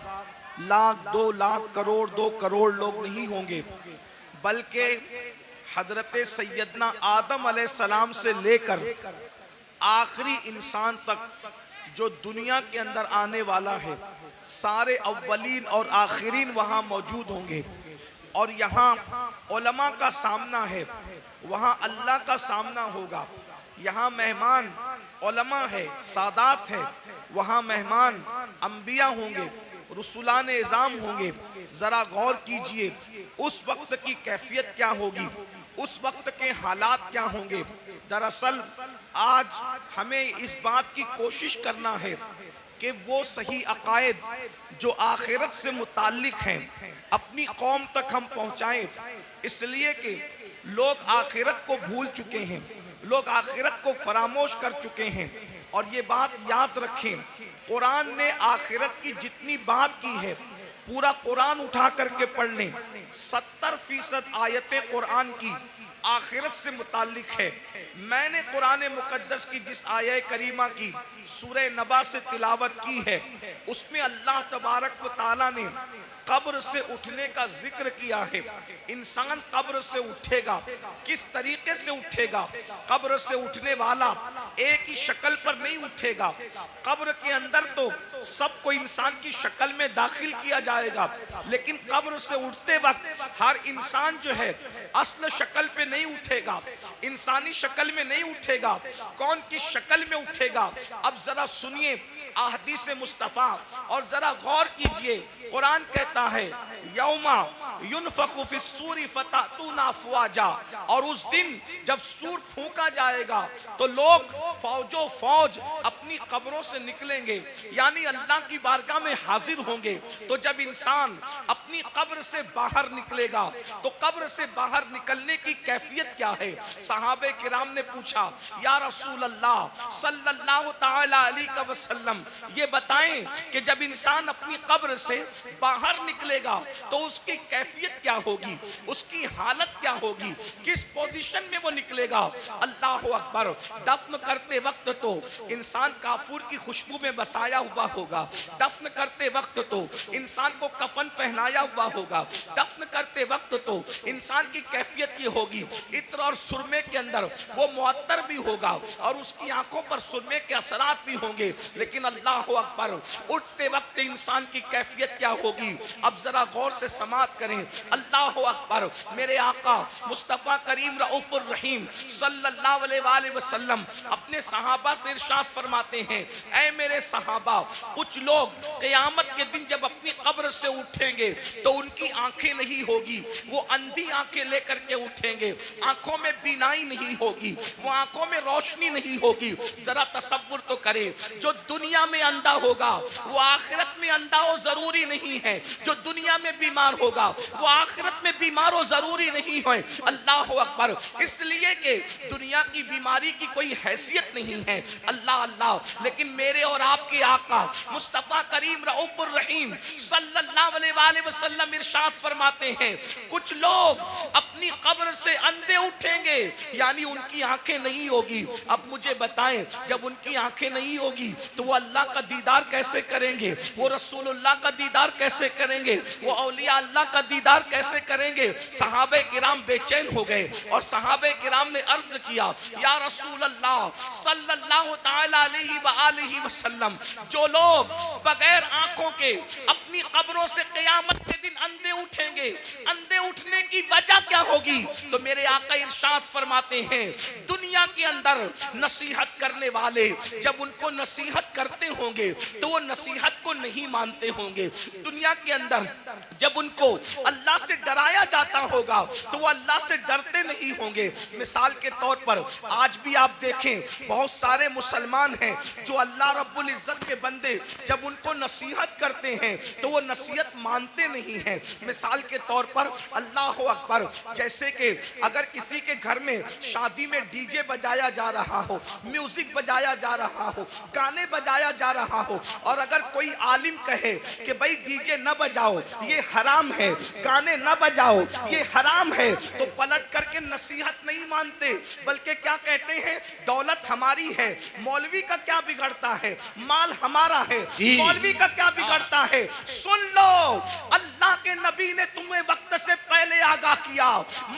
لاکھ 2 لاکھ کروڑ 2 کروڑ لوگ نہیں ہوں گے، بلکہ حضرت سیدنا آدم علیہ السلام سے لے کر آخری انسان تک جو دنیا کے اندر آنے والا ہے، سارے اولین اور آخرین وہاں موجود ہوں گے. اور یہاں علماء کا سامنا ہے، وہاں اللہ کا سامنا ہوگا. یہاں مہمان علماء ہے، سادات ہے، وہاں مہمان انبیاء ہوں گے، رسولان اعظام ہوں گے. ذرا غور کیجئے اس وقت کی کیفیت کیا ہوگی، اس وقت کے حالات کیا ہوں گے. دراصل آج ہمیں اس بات کی کوشش کرنا ہے کہ وہ صحیح عقائد جو آخرت سے متعلق ہیں، اپنی قوم تک ہم پہنچائیں، اس لیے کہ لوگ آخرت کو بھول چکے ہیں، لوگ آخرت کو فراموش کر چکے ہیں۔ اور یہ بات یاد رکھیں، قرآن نے آخرت کی جتنی بات کی ہے، پورا قرآن اٹھا کر کے پڑھ لیں، 70% آیتیں قرآن کی آخرت سے متعلق ہے۔ میں نے قرآن مقدس کی جس آیہ کریمہ کی سورہ نبا سے تلاوت کی ہے، اس میں اللہ تبارک و تعالیٰ نے قبر سے اٹھنے کا ذکر کیا ہے۔ انسان قبر سے اٹھے گا، کس طریقے سے اٹھے گا؟ قبر سے اٹھنے والا ایک ہی شکل پر نہیں اٹھے گا۔ قبر کے اندر تو سب کو انسان کی شکل میں داخل کیا جائے گا، لیکن قبر سے اٹھتے وقت ہر انسان جو ہے اصل شکل پہ نہیں اٹھے گا، انسانی شکل میں نہیں اٹھے گا۔ کون کس شکل میں اٹھے گا؟ اب ذرا سنیے احادیث مصطفیٰ اور ذرا غور کیجئے۔ قرآن کہتا ہے یوما ينفخ فی الصور فتأتون افواجا، اور اس دن جب سور پھونکا جائے گا تو لوگ فوجوں فوج اپنی قبروں سے نکلیں گے، یعنی اللہ کی بارگاہ میں حاضر ہوں گے۔ تو جب انسان اپنی قبر سے باہر نکلے گا تو قبر سے باہر نکلنے کی کیفیت کیا ہے؟ صحابہ کرام نے پوچھا یا رسول اللہ صلی اللہ تعالی علیہ وسلم، یہ بتائیں کہ جب انسان اپنی قبر سے باہر نکلے گا تو اس کی کیفیت کیا ہوگی، اس کی حالت کیا ہوگی، کس پوزیشن میں وہ نکلے گا؟ اللہ اکبر! دفن کرتے وقت تو انسان کافور کی خوشبو میں بسایا ہوا ہوگا، دفن کرتے وقت تو انسان کو کفن پہنایا ہوا ہوگا، دفن کرتے وقت تو انسان کی کیفیت یہ ہوگی عطر اور سرمے کے اندر وہ معطر بھی ہوگا اور اس کی آنکھوں پر سرمے کے اثرات بھی ہوں گے، لیکن اللہ اکبر اٹھتے وقت انسان کی کیفیت کیا ہوگی؟ اب ذرا غور سے سماعت کریں۔ اللہ اکبر! میرے آقا مصطفیٰ کریم رؤوف الرحیم صلی اللہ علیہ وآلہ وسلم اپنے صحابہ سے ارشاد فرماتے ہیں، اے میرے صحابہ، کچھ لوگ قیامت کے دن جب اپنی قبر سے اٹھیں گے تو ان کی آنکھیں نہیں ہوگی، وہ اندھی آنکھیں لے کر کے اٹھیں گے، آنکھوں میں بینائی نہیں ہوگی، وہ آنکھوں میں روشنی نہیں ہوگی۔ ذرا تصور تو کریں، جو دنیا میں اندھا ہوگا وہ آخرت میں اندھا ہو ضروری نہیں ہے، جو دنیا میں بیمار ہوگا وہ آخرت میں بیمار ہو ضروری نہیں ہے۔ اللہ اکبر! اس لیے کہ دنیا کی بیماری کی کوئی حیثیت نہیں ہے، اللہ اللہ، لیکن میرے اور آپ کے آقا مصطفیٰ کریم رؤوف الرحیم صلی اللہ علیہ وآلہ وسلم ارشاد فرماتے ہیں، کچھ لوگ اپنی قبر سے اندھے اٹھیں گے، یعنی ان کی آنکھیں نہیں ہوگی۔ اب مجھے بتائیں، جب ان کی آنکھیں نہیں ہوگی تو وہ اللہ کا دیدار کیسے کریں گے؟ وہ رسول اللہ کا دیدار کیسے کریں گے؟ وہ اولیاء اللہ کا دیدار کیسے کریں گے؟ صحابہ کرام بے چین ہو گئے اور صحابہ کرام نے عرض کیا یا رسول اللہ صلی اللہ تعالی علیہ وآلہ وسلم، جو لوگ بغیر آنکھوں کے اپنی قبروں سے قیامت کے دن اندھے اٹھیں گے، اندھے اٹھنے کی وجہ کیا ہوگی؟ تو میرے آقا ارشاد فرماتے ہیں، دنیا کے اندر نصیحت کرنے والے جب ان کو نصیحت کرتے ہوں گے تو وہ نصیحت کو نہیں مانتے ہوں گے، دنیا کے اندر جب ان کو اللہ سے ڈرایا جاتا ہوگا تو وہ اللہ سے ڈرتے نہیں ہوں گے۔ مثال کے طور پر آج بھی آپ دیکھیں بہت سارے مسلمان ہیں جو اللہ رب العزت کے بندے جب ان کو نصیحت کرتے ہیں تو وہ نصیحت مانتے نہیں ہیں۔ مثال کے طور پر اللہ اکبر، جیسے کہ اگر کسی کے گھر میں شادی میں ڈی جے بجایا جا رہا ہو، میوزک بجایا جا رہا ہو، گانے بجایا جا رہا ہو، اور اگر کوئی عالم کہے کہ بھائی ڈی جے نہ بجاؤ یہ حرام ہے، گانے نہ بجاؤ یہ حرام ہے، تو پلٹ کر کے نصیحت نہیں مانتے، بلکہ کیا کہتے ہیں؟ دولت ہماری ہے، مولوی کا کیا بگڑتا ہے، مال ہمارا ہے، مولوی کا کیا بگڑتا ہے۔ سن لو، اللہ کے نبی نے تمہیں وقت سے پہلے آگاہ کیا،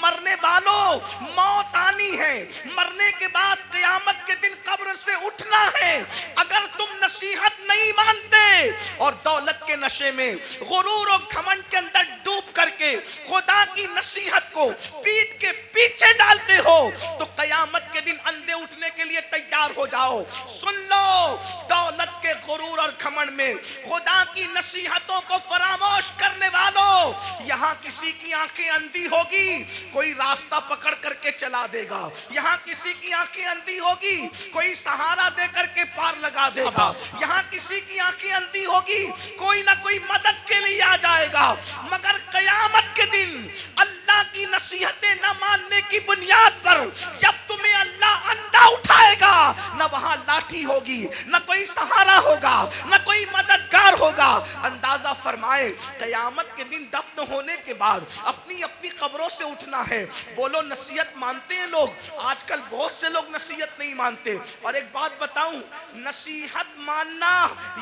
مرنے والوں موت آنی ہے، مرنے کے بعد قیامت کے دن قبر سے اٹھنا ہے۔ اگر تم نصیحت نہیں مانتے اور دولت کے نشے میں غرور و گھمنڈ کے اندر ڈوب کر کے خدا کی نصیحت کو پیٹ کے پیچھے ڈالتے ہو تو قیامت کے دن اندھے اٹھنے کے لیے تیار ہو جاؤ. سن لو, دولت کے غرور اور گھمنڈ میں خدا کی نصیحتوں کو فراموش کرنے والوں, یہاں کسی کی آنکھیں اندھی ہوگی, کوئی راستہ پکڑ کر کے چلا دے گا. یہاں کسی کی آنکھیں اندھی ہوگی, کوئی سہارا دے کر کے پار لگا دے گا. یہاں کسی کی آنکھیں اندھی ہوگی, کوئی نہ کوئی مدد کے لیے آ جائے گا. مگر قیامت کے دن اللہ کی نصیحتیں نہ ماننے کی بنیاد پر جب تمہیں اللہ اندھا اٹھائے گا, نہ وہاں لاٹھی ہوگی, نہ کوئی سہارا ہوگا, نہ کوئی مددگار ہوگا. اندازہ فرمائے قیامت کے دن دفن ہونے کے بعد اپنی اپنی قبروں سے اٹھنا ہے. بولو نصیحت مانتے ہیں لوگ؟ آج کل بہت سے لوگ نصیحت نہیں مانتے. اور ایک بات بتاؤں, نصیحت ماننا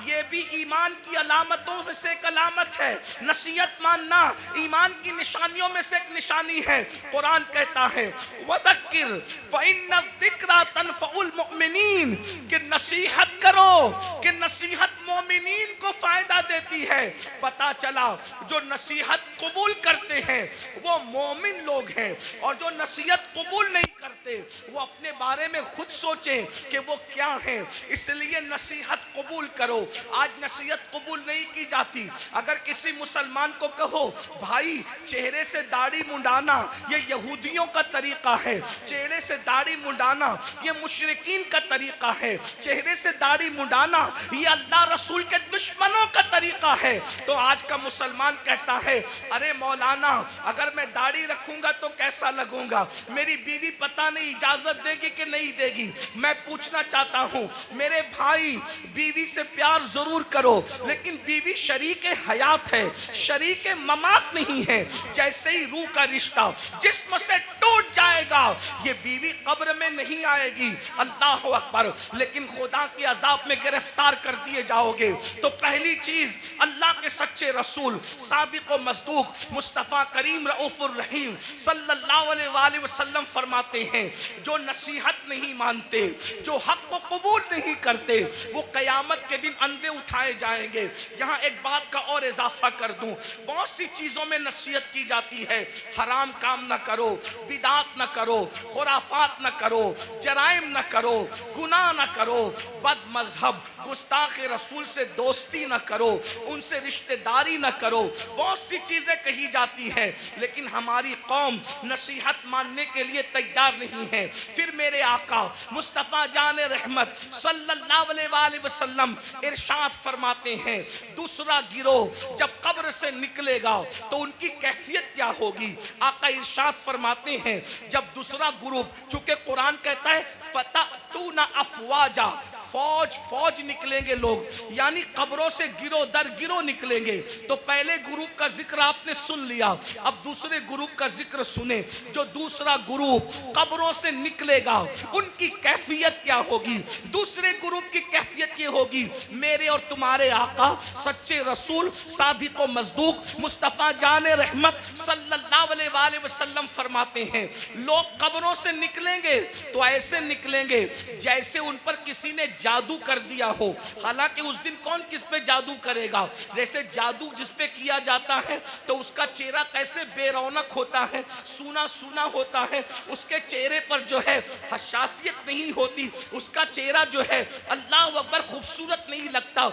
یہ بھی ایمان کی علامتوں میں سے ایک علامت ہے. نصیحت ماننا ایمان کی نشانیوں میں سے ایک نشانی ہے. قرآن کہتا ہے وَذَكِّرْ فَإِنَّ الذِّكْرَى تَنفَعُ الْمُؤْمِنِينَ, کہ نصیحت کرو, کہ نصیحت مومنین کو فائدہ دیتی ہے. پتا چلا جو نصیحت قبول کرتے ہیں وہ مومن لوگ ہیں, اور جو نصیحت قبول نہیں کرتے وہ اپنے بارے میں خود سوچیں کہ وہ کیا ہیں. اس لیے نصیحت قبول کرو. آج نصیحت قبول نہیں کی جاتی. اگر کسی مسلمان کو کہو بھائی چہرے سے داڑھی منڈانا یہ یہودیوں کا طریقہ ہے, چہرے سے داڑھی منڈانا یہ مشرکین کا طریقہ ہے, چہرے سے داڑھی منڈانا یہ اللہ رسول کے دشمنوں کا طریقہ ہے, تو آج کا مسلمان کہتا ہے ارے مولانا اگر میں داڑھی رکھوں گا تو کیسا لگوں گا, میری بیوی پتہ نہیں اجازت دے گی کہ نہیں دے گی. میں پوچھنا چاہتا ہوں میرے بھائی, بیوی سے پیار ضرور کرو لیکن بیوی شریک حیات ہے, شریک ممات نہیں ہے. جیسے ہی روح کا رشتہ جسم سے ٹوٹ جائے گا یہ بیوی قبر میں نہیں آئے گی. اللہ اکبر. لیکن خدا کے عذاب میں گرفتار کر دیے جاؤ گے. تو پہلی چیز اللہ کے سچے رسول صادق و مصدوق مصطفیٰ کریم رؤوف الرحیم صلی اللہ علیہ وآلہ وسلم فرماتے ہیں جو نصیحت نہیں مانتے, جو حق کو قبول نہیں کرتے, وہ قیامت کے دن اندھے اٹھائے جائیں گے. یہاں ایک بات کا اور اضافہ کر دوں, بہت سی چیزوں میں نصیحت کی جاتی ہے. حرام کام نہ کرو, بدعات نہ کرو, خرافات نہ کرو, جرائم نہ کرو, گناہ نہ کرو, بد مذہب گستاخ رسول سے دوستی نہ کرو, ان سے رشتہ داری نہ کرو. بہت سی چیزیں کہی جاتی ہیں لیکن ہماری قوم نصیحت ماننے کے لیے تیار نہیں ہے. پھر میرے آقا مصطفیٰ جان رحمت صلی اللہ علیہ وآلہ وسلم ارشاد فرماتے ہیں دوسرا گروہ جب قبر سے نکلے گا تو ان کی کیفیت کیا ہوگی. آقا ارشاد فرماتے ہیں جب دوسرا گروپ, چونکہ قرآن کہتا ہے فَتَأْتُونَ أَفْوَاجًا, فوج نکلیں گے لوگ, یعنی قبروں سے گروہ در گروہ نکلیں گے. تو پہلے گروپ کا ذکر آپ نے سن لیا, اب دوسرے گروپ کا ذکر سنیں. جو دوسرا گروپ قبروں سے نکلے گا ان کی کیفیت کیا ہوگی. دوسرے گروپ کی کیفیت یہ ہوگی, میرے اور تمہارے آقا سچے رسول صادق و مصدوق مصطفیٰ جان رحمت صلی اللہ علیہ وآلہ وسلم فرماتے ہیں لوگ قبروں سے نکلیں گے تو ایسے نکلیں گے جیسے ان پر کسی نے جادو کر دیا ہو. حالانکہ اس دن کون کس پہ جادو کرے گا. جیسے جادو جس پہ کیا جاتا ہے تو اس کا چہرہ کیسے بے رونق ہوتا ہے, سونا سونا ہوتا ہے, اس کے چہرے پر جو ہے حساسیت نہیں ہوتی, اس کا چہرہ جو ہے اللہ اکبر خوبصورت نہیں لگتا.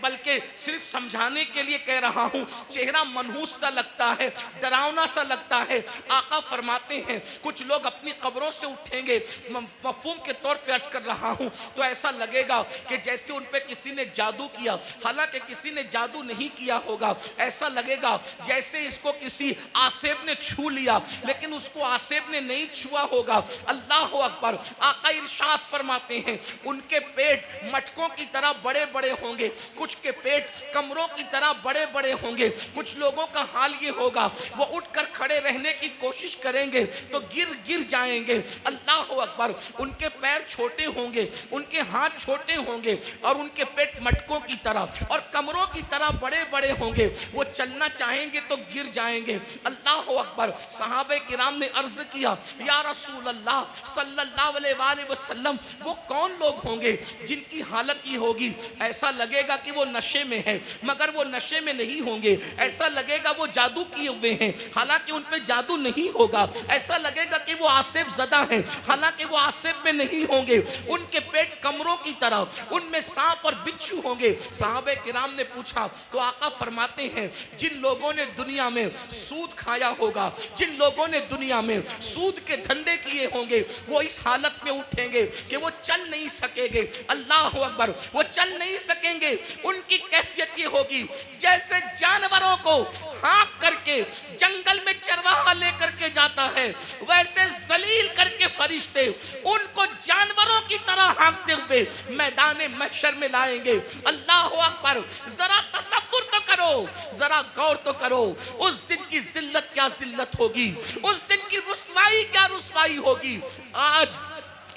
بلکہ صرف سمجھانے کے لیے کہہ رہا ہوں, چہرہ منحوس سا لگتا ہے, ڈراؤنا سا لگتا ہے. آقا فرماتے ہیں کچھ لوگ اپنی قبروں سے اٹھیں گے, مفہوم کے طور پہ عرض کر رہا ہوں, تو ایسا لگے گا کہ جیسے ان پہ کسی نے جادو کیا, حالانکہ کسی نے جادو نہیں کیا ہوگا. ایسا لگے گا جیسے اس کو کسی آسیب نے چھو لیا لیکن اس کو آسیب نے نہیں چھوا ہوگا. اللہ اکبر. آقا ارشاد فرماتے ہیں ان کے پیٹ مٹکوں کی طرح بڑے بڑے ہوں گے, کچھ کے پیٹ کمروں کی طرح بڑے بڑے ہوں گے. کچھ لوگوں کا حال یہ ہوگا وہ اٹھ کر کھڑے رہنے کی کوشش کریں گے تو گر جائیں گے. اللہ اکبر. ان کے پیر چھوٹے ہوں گے, ان کے ہاتھ हाथ छोटे होंगे और उनके पेट मटकों की तरह और कमरों की तरह बड़े बड़े होंगे, वो चलना चाहेंगे तो गिर जाएंगे। अल्लाह अकबर। सहाबे किराम ने अर्ज किया, या रसूल अल्लाह सल्लल्लाहु अलैहि वसल्लम, वो कौन लोग होंगे जिनकी हालत ये होगी, ऐसा लगेगा कि वो नशे में है मगर वो नशे में नहीं होंगे, ऐसा लगेगा वो जादू किए हुए हैं हालांकि उन पे जादू नहीं होगा, ऐसा लगेगा कि वो आसिफ ज़दा हैं हालांकि वो आसिफ में नहीं होंगे, उनके पेट कमरों की तरह, उनमें सांप और बिच्छू होंगे। सहाबे किराम ने पूछा तो आका फरमाते हैं, जिन लोगों ने दुनिया में सूद खाया होगा, जिन लोगों ने दुनिया में सूद के धंधे किए होंगे, वो इस हालत में उठेंगे कि वो चल नहीं सकेंगे। अल्लाह अकबर। वो चल नहीं सकेंगे। उनकी कैफियत ये होगी जैसे जानवरों को हाँक करके जंगल में चरवाहा लेकर के जाता है, वैसे जलील करके फरिश्ते उनको जानवरों की तरह हाँकते हुए मैदान महशर में लाएंगे। अल्लाह अकबर। जरा तसव्वुर तो करो, जरा गौर तो करो, उस दिन की जिल्लत क्या जिल्लत होगी, उस दिन की रुसवाई क्या रुसवाई होगी। आज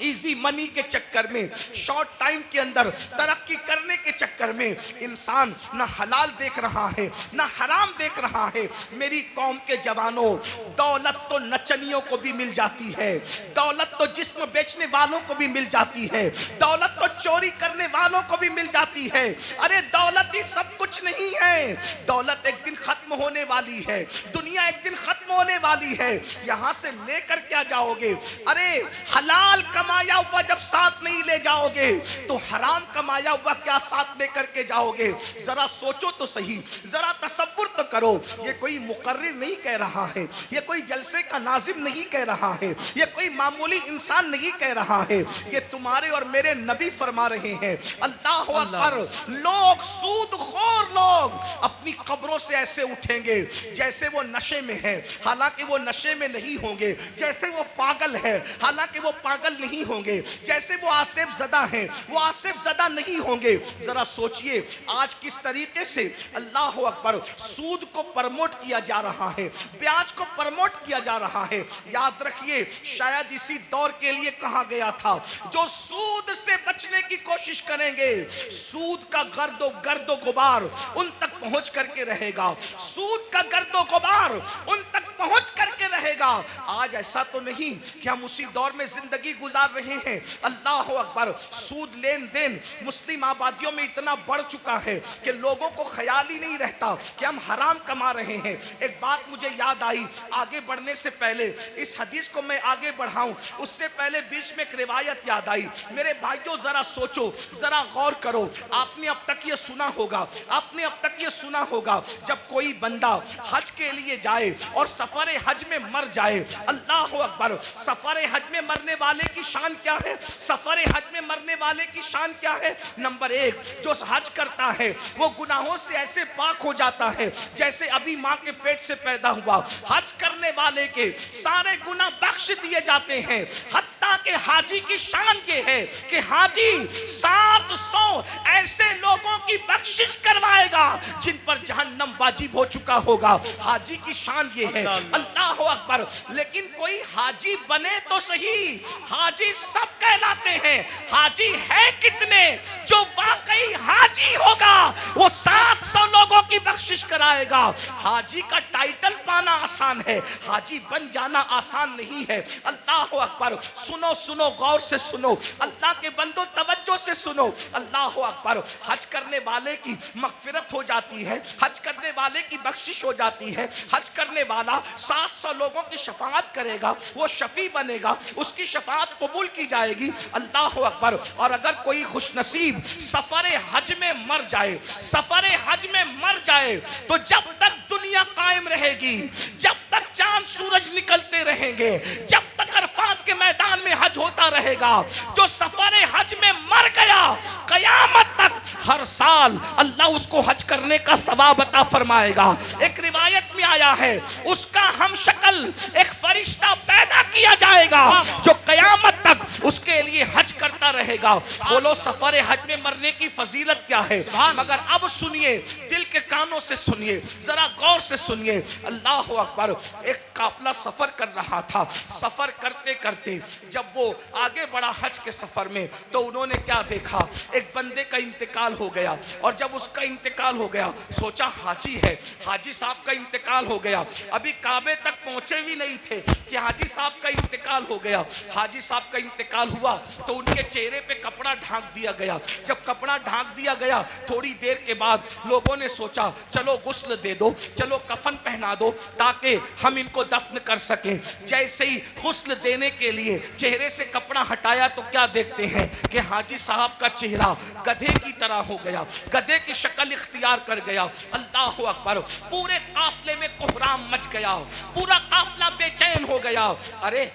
इजी मनी के चक्कर में, शॉर्ट टाइम के अंदर तरक्की करने के चक्कर में इंसान ना हलाल देख रहा है ना हराम देख रहा है। मेरी कौम के जवानों, दौलत तो नचनियों को भी मिल जाती है, दौलत तो जिस्म बेचने वालों को भी मिल जाती है, दौलत तो चोरी करने वालों को भी मिल जाती है। अरे दौलत ही सब कुछ नहीं है, दौलत एक दिन खत्म होने वाली है, दुनिया एक दिन खत्म होने वाली है। यहां से लेकर क्या जाओगे? अरे हलाल कमाया हुआ जब साथ नहीं ले जाओगे तो हराम कमाया हुआ क्या साथ लेकर के जाओगे? जरा सोचो तो सही, जरा तसव्वुर तो करो। ये कोई मुकर्रिर नहीं कह रहा है, ये कोई जलसे का नाजिम नहीं कह रहा है, ये कोई मामूली इंसान नहीं कह रहा है, ये तुम्हारे और मेरे नबी फरमा रहे हैं। अल्लाह अकबर। लोग, सूदखोर लोग अपनी कब्रों से ऐसे उठेंगे जैसे वो नशे में है हालांकि वो नशे में नहीं होंगे, जैसे वो पागल है हालांकि वो पागल नहीं होंगे, जैसे वो आसिफ ज़दा हैं वो आसिफ ज़दा नहीं होंगे। जरा सोचिए आज किस तरीके से अल्लाह अकबर सूद को प्रमोट किया जा रहा है, ब्याज को प्रमोट किया जा रहा है। याद रखिए शायद इसी दौर के लिए कहा गया था, जो सूद से बचने की कोशिश करेंगे सूद का गर्दो गुबार उन तक पहुंच करके रहेगा, सूद का गर्दो गुबार उन तक पहुंच करके रहेगा। आज ऐसा तो नहीं कि हम उसी दौर में जिंदगी गुजार रहे हैं। अल्लाह अकबर। सूद लेन देन मुस्लिम आबादियों में इतना बढ़ चुका है कि लोगों को ख्याल ही नहीं रहता कि हम हराम कमा रहे हैं। एक बात मुझे याद आई, आगे बढ़ने से पहले इस हदीस को मैं आगे बढ़ाऊं उससे पहले बीच में एक रिवायत याद आई। मेरे भाइयों जरा सोचो, जरा गौर करो। आपने अब तक ये सुना होगा, आपने अब तक ये सुना होगा जब कोई बंदा हज के लिए जाए और सफर हज में मर जाए। अल्लाह अकबर। सफर हज में मरने वाले की शान क्या है? सफर हज में मरने वाले की शान क्या है? नंबर एक, जो हज करता है वो गुनाहों से ऐसे पाक हो जाता है जैसे अभी माँ के पेट से पैदा हुआ। हज करने वाले के सारे गुनाह बख्श दिए जाते हैं। हत्ता के हाजी की शान ये है कि हाजी 700 ऐसे लोगों की बख्शिश करवाएगा जिन पर जहन्नम वाजिब हो चुका होगा। हाजी की शान ये है। अल्लाह अकबर। लेकिन कोई हाजी बने तो सही, हाजी सब कहलाते हैं, हाजी है कितने? जो वाकई हाजी होगा वो 700 लोगों की बख्शिश कराएगा। हाजी का टाइटल पाना आसान है, हाजी बन जाना आसान नहीं है। अल्लाह अकबर। सुनो सुनो, गौर से सुनो, अल्लाह के बंदो तवज्जो से सुनो। अल्लाह अकबर। हज करने वाले की मगफिरत हो जाती है, हज करने वाले की बख्शिश हो जाती है। हज करने वाला 700 लोगों की शफाअत करेगा, वो शफी बनेगा, उसकी शफाअत कबूल की जाएगी। अल्लाह अकबर। और अगर कोई खुशनसीब सफर हज में मर जाए, सफर हज में मर जाए तो जब तक दुनिया कायम रहेगी, जब तक चांद सूरज निकलते रहेंगे, जब तक अरफात के मैदान में हज होता रहेगा, जो सफर हज में मर गया कयामत तक हर साल अल्लाह उसको हज करने का सवाब अता फरमाएगा। एक रिवायत में आया है उसका हम शक्ल एक फरिश्ता पैदा किया जाएगा जो कयामत तक उसके लिए हज करता रहेगा। बोलो सफर हज में मरने की फजीलत क्या है? मगर अब सुनिए, दिल के कानों से सुनिए, जरा गौर से सुनिए। अल्लाह अकबर। एक काफिला सफर कर रहा था। सफर करते करते जब वो आगे बढ़ा हज के सफर में, तो उन्होंने क्या देखा, एक बंदे का इंतकाल हो गया। और जब उसका इंतकाल हो गया, सोचा हाजी है, हाजी साहब का इंतकाल हो गया। अभी काबे तक पहुंचे भी नहीं थे कि हाजी साहब का इंतकाल हो गया। हाजी साहब का इंतकाल हुआ तो उनके चेहरे पे कपड़ा ढांक दिया गया। जब कपड़ा ढांक दिया गया, थोड़ी देर के बाद लोगों ने सोचा चलो गुस्ल दे दो, चलो कफन पहना दो ताकि हम इनको दफन कर सकें। जैसे ही गुस्ल देने के लिए चेहरे से कपड़ा हटाया तो क्या देखते हैं कि हाजी साहब का चेहरा गधे की तरह हो गया, गधे की शक्ल इख्तियार कर गया। अल्लाह अकबर। पूरे काफले में कोहराम मच गया, पूरा काफला बेचैन हो गया। अरे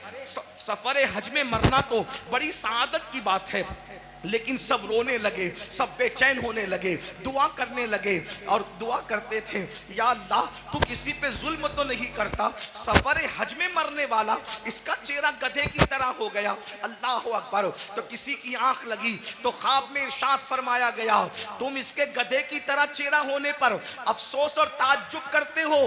सफर हज में मरना तो बड़ी सआदत की बात है, लेकिन सब रोने लगे, सब बेचैन होने लगे, दुआ करने लगे और दुआ करते थे, या अल्लाह तू किसी पे जुल्म तो नहीं करता, सफर हज में मरने वाला इसका चेहरा गधे की तरह हो गया। अल्लाह अकबर। तो किसी की आंख लगी तो ख्वाब में इरशाद फरमाया गया, तुम इसके गधे की तरह चेहरा होने पर अफसोस और ताज्जुब करते हो,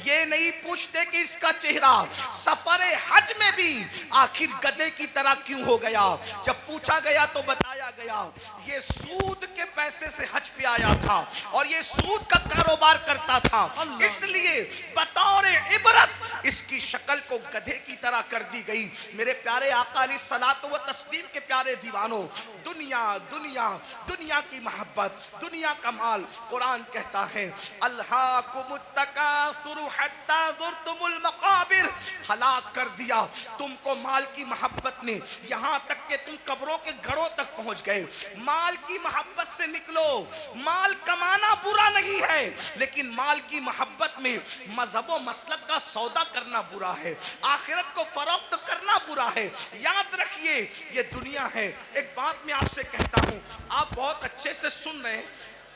ये नहीं पूछते कि इसका चेहरा सफर हज में भी आखिर गधे की तरह क्यों हो गया। जब पूछा गया तो बताया गया, ये सूद के पैसे से हज पे आया था और ये सूद का कारोबार करता था, इसलिए बतौर इबरत इसकी शक्ल को गधे की तरह कर दी गई। मेरे प्यारे आका अलैहिस्सलातु व तस्लीम के प्यारे दीवानों, दुनिया दुनिया दुनिया की मोहब्बत, दुनिया का माल, कुरान कहता है अल्हाकुमुत तकासुर हत्ता ज़ुरतुमुल मक़ाबिर, हलाक कर दिया तुमको माल की मोहब्बत ने, यहां तक कि तुम कब्रों के घरों तक पहुंच गए। माल की मोहब्बत से निकलो। माल कमाना बुरा नहीं है, लेकिन माल की मोहब्बत में मजहब व मसलक का सौदा करना बुरा है, आखिरत को फरोख्त करना बुरा है। याद रखिए ये दुनिया है। एक बात मैं आपसे कहता हूं, आप बहुत अच्छे से सुन रहे हैं,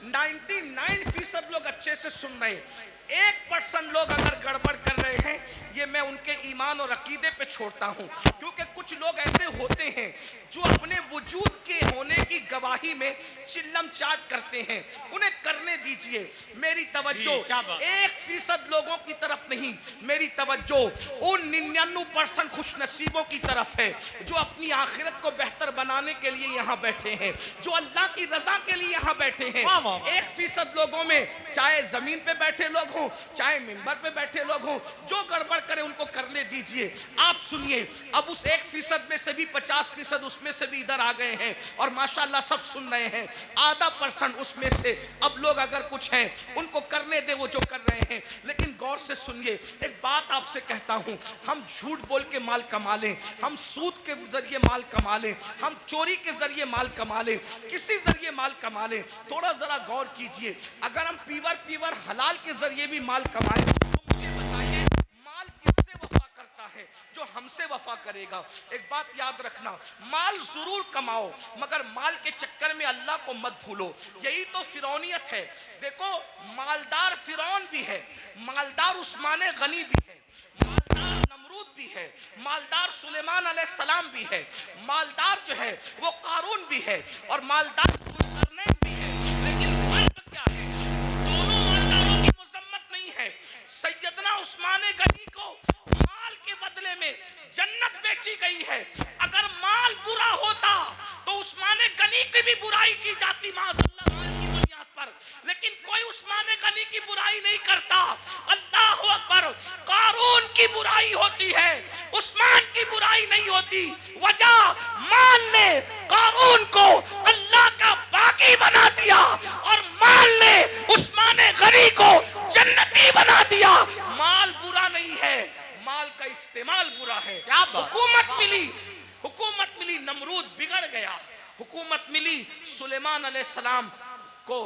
99% लोग अच्छे से सुन रहे हैं, 1% लोग अगर गड़बड़ कर रहे हैं, ये मैं उनके ईमान और अकीदे पे छोड़ता हूं, क्योंकि कुछ लोग ऐसे होते हैं जो अपने वजूद के होने की गवाही में चिल्लम चाट करते हैं, उन्हें करने दीजिए। मेरी तवज्जो 1% लोगों की तरफ नहीं, मेरी तवज्जो उन 99% खुशनसीबों की तरफ है जो अपनी आखिरत को बेहतर बनाने के लिए यहाँ बैठे हैं, जो अल्लाह की रजा के लिए यहाँ बैठे हैं। 1% लोगों में, चाहे जमीन पे बैठे लोग हों, चाहे मिंबर पे बैठे लोग हों, जो गड़बड़ करे उनको करने दीजिए। आप सुनिए, अब उस 1% में से भी 50% उसमें से भी इधर आ गए हैं और माशाल्लाह सब सुन रहे हैं। आधा % उसमें से अब लोग अगर कुछ हैं उनको करने दे वो जो कर रहे हैं, लेकिन गौर से सुनिए। एक बात आपसे कहता हूं, हम झूठ बोल के माल कमा लें, हम सूद के जरिए माल कमा लें, हम चोरी के जरिए माल कमा लें, किसी जरिए माल कमा लें, थोड़ा जरा गौर कीजिए। अगर हम पीवर हलाल के जरिए भी माल कमाएं तो मुझे बताइए माल किससे वफा करता है? जो हमसे वफा करेगा। एक बात याद रखना, माल जरूर कमाओ मगर माल के चक्कर में अल्लाह को मत भूलो। यही तो फिरौनियत है। देखो, मालदार फिरौन भी है, मालदार उस्मान गनी भी है, मालदार नमरूद भी है, मालदार सुलेमान अलैहिस्सलाम भी है, मालदार जो है वो कारून भी है और मालदार जुल्करनैन भी है। लेकिन फर्क क्या है? दोनों मालदारों की मजम्मत नहीं है। सैयदना उस्मान गनी को माल के बदले में जन्नत बेची गई है। अगर माल बुरा होता तो उस्मान गनी की भी बुराई की जाती माज़अल्लाह माल की बुनियाद पर, लेकिन कोई उस्मान गनी की बुराई नहीं करता। अल्लाह अकबर। कारून की बुराई होती है, उस्मान की बुराई नहीं होती। वजह, माल ने कारून को अल्लाह का बाकी बना दिया और माल ने उस्मान गनी को जन्नती बना दिया। माल बुरा नहीं है, माल का इस्तेमाल बुरा है। क्या हुकूमत मिली, नमरूद बिगड़ गया। हुकूमत मिली सुलेमान अलैहिस्सलाम को,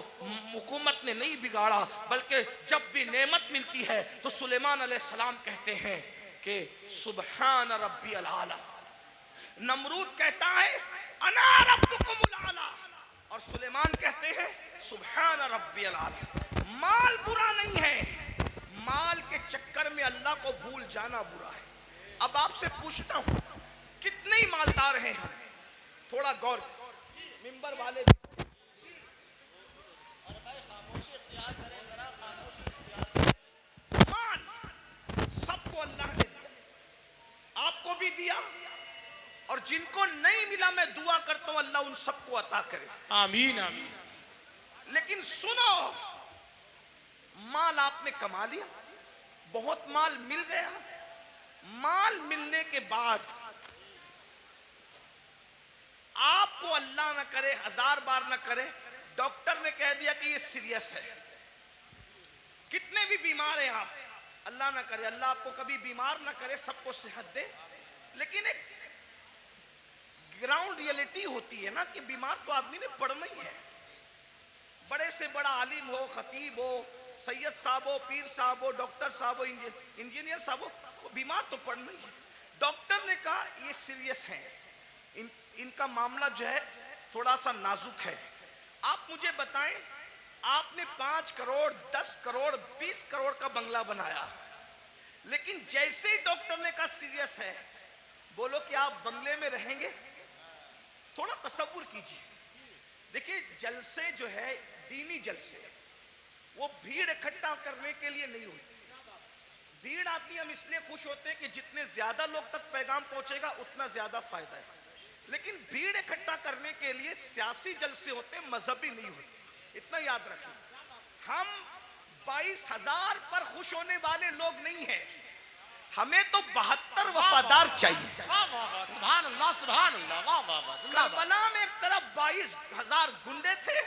हुकूमत ने नहीं बिगाड़ा, बल्कि जब भी नेमत मिलती है तो सुलेमान अलैहिस्सलाम कहते हैं कि सुबहान रब्बियल आला। नमरूद कहता है अना रब्बुकुमुल आला और सुलेमान कहते हैं सुबहान रब्बियल आला। माल बुरा नहीं है, माल के चक्कर में अल्लाह को भूल जाना बुरा है। अब आपसे पूछता हूं, कितने ही मालदार हैं हम? थोड़ा गौर, मिंबर वाले और भाई खामोशी इख्तियार करें जरा। सबको अल्लाह ने दिया, आपको भी दिया, और जिनको नहीं मिला मैं दुआ करता हूं अल्लाह उन सबको अता करे। आमीन आमीन। लेकिन सुनो, माल आपने कमा लिया, बहुत माल मिल गया, माल मिलने के बाद आपको अल्लाह न करे, 1000 बार न करे, डॉक्टर ने कह दिया कि ये सीरियस है। कितने भी बीमार हैं आप, अल्लाह न करे, अल्लाह आपको कभी बीमार न करे, सबको सेहत दे, लेकिन एक ग्राउंड रियलिटी होती है ना कि बीमार तो आदमी ने पड़ना ही है। बड़े से बड़ा आलिम हो, खतीब हो, सैयद साहब हो, पीर साहब हो, डॉक्टर साहब हो, इंजीनियर साहब हो, बीमार तो पड़ना ही है। डॉक्टर ने कहा ये सीरियस है, इनका मामला जो है थोड़ा सा नाजुक है। आप मुझे बताएं, आपने 5 करोड़ 10 करोड़ 20 करोड़ का बंगला बनाया, लेकिन जैसे ही डॉक्टर ने कहा सीरियस है, बोलो कि आप बंगले में रहेंगे? थोड़ा तसव्वुर कीजिए। देखिए, जलसे जो है दीनी जलसे, वो भीड़ इकट्ठा करने के लिए नहीं होती। भीड़ आती हम इसलिए खुश होते हैं कि जितने ज्यादा लोग तक पैगाम पहुंचेगा उतना ज्यादा फायदा है, लेकिन भीड़ इकट्ठा करने के लिए सियासी जलसे होते, मजहबी नहीं होते, इतना याद रखिए। हम 22,000 पर खुश होने वाले लोग नहीं हैं, हमें तो 72 वफादार चाहिए। वाह वाह वाह, सुभान अल्लाह सुभान अल्लाह, वाह वाह वाह। करबला में एक तरफ 22,000 गुंडे थे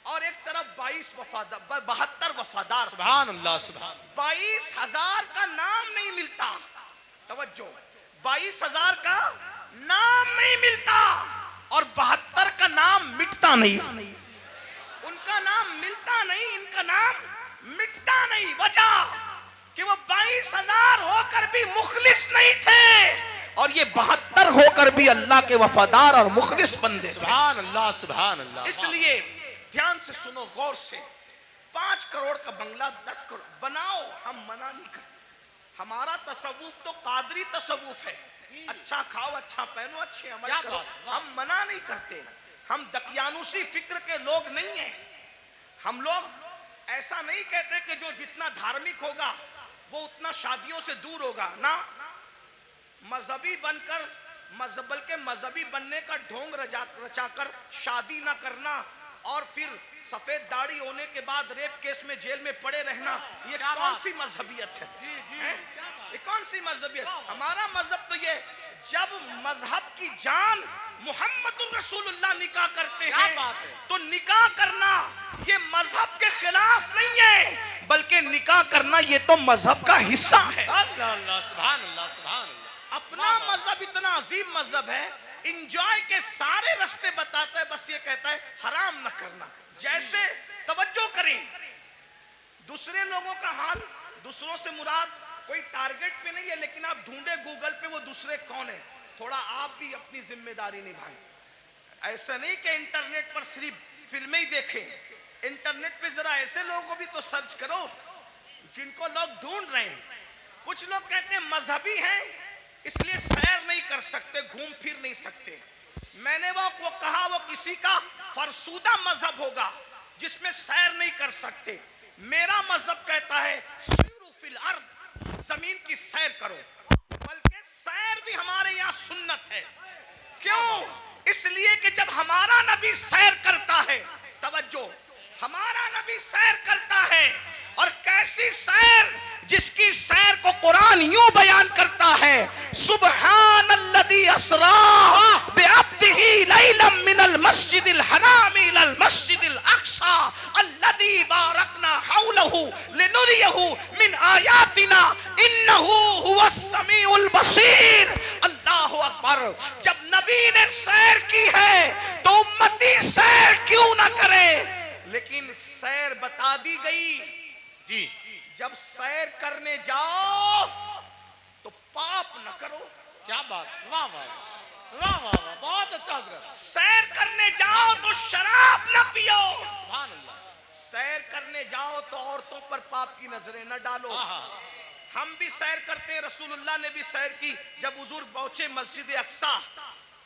और एक तरफ 72 वफादार। सुभान अल्लाह सुभान। 22,000 का नाम नहीं मिलता, तवज्जो, 22,000 का नाम नहीं मिलता और 72 का नाम मिटता नहीं। उनका नाम मिलता नहीं, इनका नाम मिटता नहीं। वजह कि वो 22,000 होकर भी मुखलिस नहीं थे और ये 72 होकर भी अल्लाह के वफादार और मुखलिस बंदे। सुभान अल्लाह सुभान अल्लाह। इसलिए ध्यान से सुनो, गौर से, 5 करोड़ का बंगला 10 करोड़ बनाओ, हम मना नहीं करते। हमारा तसव्वुफ तो कादरी तसव्वुफ है, अच्छा खाओ, अच्छा पहनो, अच्छे अमल करो, हम मना नहीं करते। हम दकियानुसी फिक्र के लोग नहीं हैं। हम लोग ऐसा नहीं कहते कि जो जितना धार्मिक होगा वो उतना शादियों से दूर होगा ना। मजहबी बनकर, बल्कि मजहबी बनने का ढोंग रचाकर शादी ना करना और फिर सफेद दाढ़ी होने के बाद रेप केस में जेल में पड़े रहना, ये कौन सी मजहबियत है? ये कौन सी मजहबियत? हमारा मजहब तो ये, जब मजहब की जान मुहम्मदुर रसूलुल्लाह निकाह करते हैं तो निकाह करना ये मजहब के खिलाफ नहीं है, बल्कि निकाह करना ये तो मजहब का हिस्सा है। अल्लाह अल्लाह सुभान अल्लाह सुभान अल्लाह। अपना मजहब इतना अजीम मजहब है, इंजॉय के सारे रास्ते बताता है, बस ये कहता है हराम न करना। जैसे तवज्जो करें, दूसरे लोगों का हाल, दूसरों से मुराद कोई टारगेट पे नहीं है, लेकिन आप ढूंढे गूगल पे वो दूसरे कौन है, थोड़ा आप भी अपनी जिम्मेदारी निभाएं। ऐसा नहीं कि इंटरनेट पर सिर्फ फिल्में ही देखें, इंटरनेट पे जरा ऐसे लोगों को भी तो सर्च करो जिनको लोग ढूंढ रहे हैं। कुछ लोग कहते हैं मजहबी हैं इसलिए सैर नहीं कर सकते, घूम फिर नहीं सकते। मैंने वो कहा वो किसी का फरसूदा मजहब होगा जिसमें सैर नहीं कर सकते। मेरा मजहब कहता है सीरू फिल अर्द, जमीन की सैर करो, बल्कि सैर भी हमारे यहाँ सुन्नत है। क्यों? इसलिए कि जब हमारा नबी सैर करता है, तवज्जो, हमारा नबी सैर करता है, और कैसी सैर, जिसकी सैर को कुरान यूं बयान करता है, सुब्हानल्लज़ी अस्रा बिअब्दिही लैलन मिनल मस्जिदिल हराम इलल मस्जिदिल अक्सा अल्लज़ी बारकना हौलहू लिनुरियहू मिन आयातिना इन्नहू हुवस समीउल बसीर। अल्लाहु अकबर। जब नबी ने सैर की है तो उम्मती सैर क्यों ना करे? लेकिन सैर बता दी गई जी। जब सैर करने जाओ तो पाप न करो। क्या बात, वाह वाह वाह वाह वाह, बहुत अच्छा हज़रत। सैर करने जाओ तो शराब न पियो। सुभान अल्लाह। सैर करने जाओ तो औरतों पर पाप की नजरें न डालो। हम भी सैर करते हैं, रसूलुल्लाह ने भी सैर की। जब हुजूर पहुंचे मस्जिद अक्सा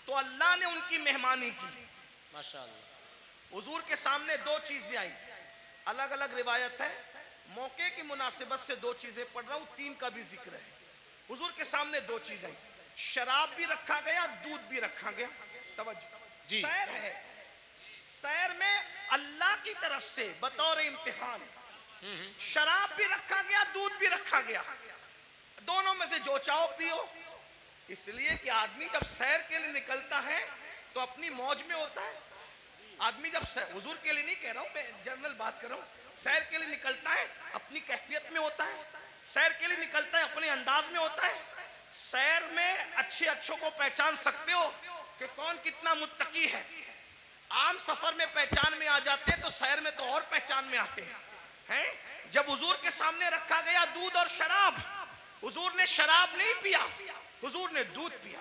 तो अल्लाह ने उनकी मेहमानी की, माशाअल्लाह। हुजूर के सामने दो चीजें आई, अलग अलग रिवायत है, मौके की मुनासिबत से दो चीजें पढ़ रहा हूं, तीन का भी जिक्र है। हुजूर के सामने दो चीजें, शराब भी रखा गया, दूध भी रखा गया। तवज्जो, जी। सैर है, सैर में अल्लाह की तरफ से बतौर इम्तिहान शराब भी रखा गया, दूध भी रखा गया। दोनों में से जो चाहो पियो। इसलिए कि आदमी जब सैर के लिए निकलता है तो अपनी मौज में होता है। आदमी जब हुजूर के लिए नहीं कह रहा हूं, मैं जनरल बात कर रहा हूं, सैर के लिए निकलता है अपनी कैफियत में होता है, सैर के लिए निकलता है अपने अंदाज में होता है। सैर में अच्छे अच्छों को पहचान सकते हो कि कौन कितना मुत्तकी है। आम सफर में पहचान में आ जाते हैं तो सैर में तो और पहचान में आते हैं। जब हुजूर के सामने रखा गया दूध और शराब, हुजूर ने शराब नहीं पिया, हुजूर ने दूध पिया।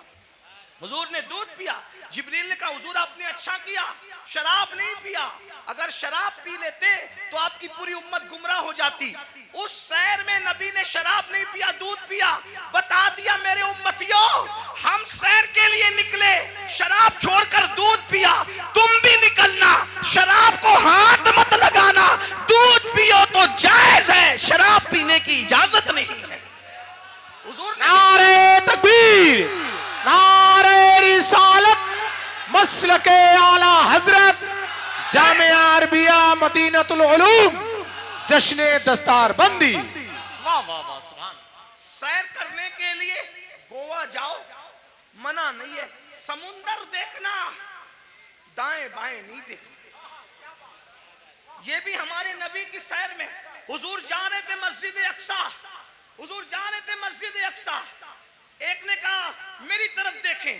हुजूर ने दूध पिया। जिब्रील ने कहा हुजूर आपने अच्छा किया, शराब नहीं पिया। अगर शराब पी लेते तो आपकी पूरी उम्मत गुमराह हो जाती। उस सैर में नबी ने शराब नहीं पिया, दूध पिया। बता दिया मेरे उम्मतियों, हम सैर के लिए निकले, शराब छोड़कर दूध पिया। तुम भी निकलना, शराब को हाथ मत लगाना, दूध पियो तो जायज है, शराब पीने की इजाजत नहीं है। हुजूर ने नारे तकबीर, नारे रिसालत, मसलके आला हजरत, जामिया अरबिया मदीनतुल उलूम, जश्ने दस्तार बंदी। वाह वाह वाह, सुभान। सैर करने के लिए गोवा जाओ, मना नहीं है। समुंदर देखना, दाएं बाएं नहीं देखना। ये भी हमारे नबी की सैर में हुजूर जा रहे थे मस्जिद अक्सा, हुजूर जा रहे थे मस्जिद अक्सा। एक ने कहा मेरी तरफ देखें,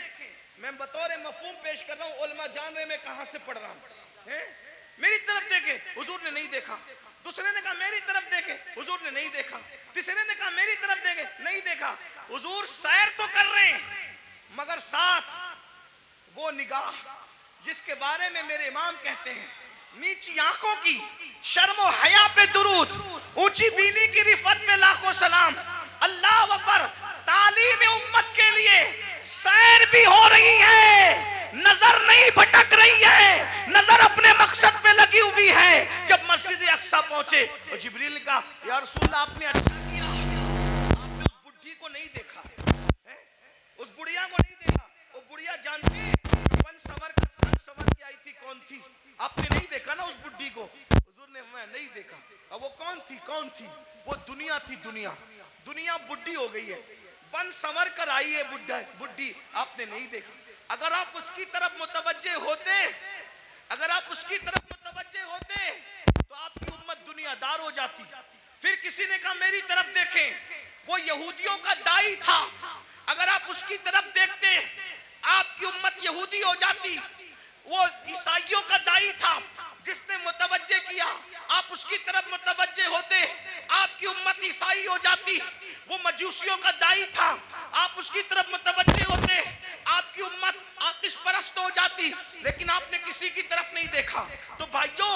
मैं बतौर मफहूम पेश कर रहा हूं, उलमा जान रहे मैं कहां से पढ़ रहा हूं। मेरी तरफ देखें, हुजूर ने नहीं देखा। दूसरे ने कहा मेरी तरफ देखें, हुजूर ने नहीं देखा। तीसरे ने कहा मेरी तरफ देखें, नहीं देखा। हुजूर सैर तो कर रहे हैं मगर साथ वो निगाह जिसके बारे में मेरे इमाम कहते हैं, नीची आंखों की शर्म और हया पे दुरूद, ऊंची बीनी की रिफत पे लाखों सलाम। अल्लाह अकबर। तालीम उम्मत के लिए सैर भी हो रही है, नजर नहीं भटक रही है, नजर अपने मकसद पे लगी हुई है। जब मस्जिद अक्सा पहुंचे तो जिब्रील ने कहा या रसूलल्लाह आपने अच्छा किया, आपने उस बुढ़ी को नहीं देखा है? उस बुढ़िया को नहीं देखा। वो बुढ़िया जानती वन सवर के आई थी, कौन थी? आपने नहीं देखा ना उस बुढ़ी को? हुजूर ने मैं नहीं देखा। अब वो कौन थी? कौन थी? वो दुनिया थी। दुनिया दुनिया बुढ़ी हो गई है, बन संवर कर आई है बुढ़ी, आपने नहीं देखा। अगर आप उसकी तरफ मुतवज्जे होते, अगर आप उसकी तरफ मुतवज्जे होते तो आपकी उम्मत दुनियादार हो जाती। फिर किसी ने कहा मेरी तरफ देखें, वो यहूदियों का दाई था, अगर आप उसकी तरफ देखते आपकी उम्मत यहूदी हो जाती। वो ईसाइयों का दाई था, जिसने मुतवज्जे किया, आप उसकी तरफ मुतवज्जे होते आपकी उम्मत ईसाई हो जाती। वो मजूसियों का दाई था, आप उसकी तरफ मुतवज्जे होते आपकी उम्मत आतिश परस्त हो जाती। लेकिन आपने किसी की तरफ नहीं देखा। तो भाइयों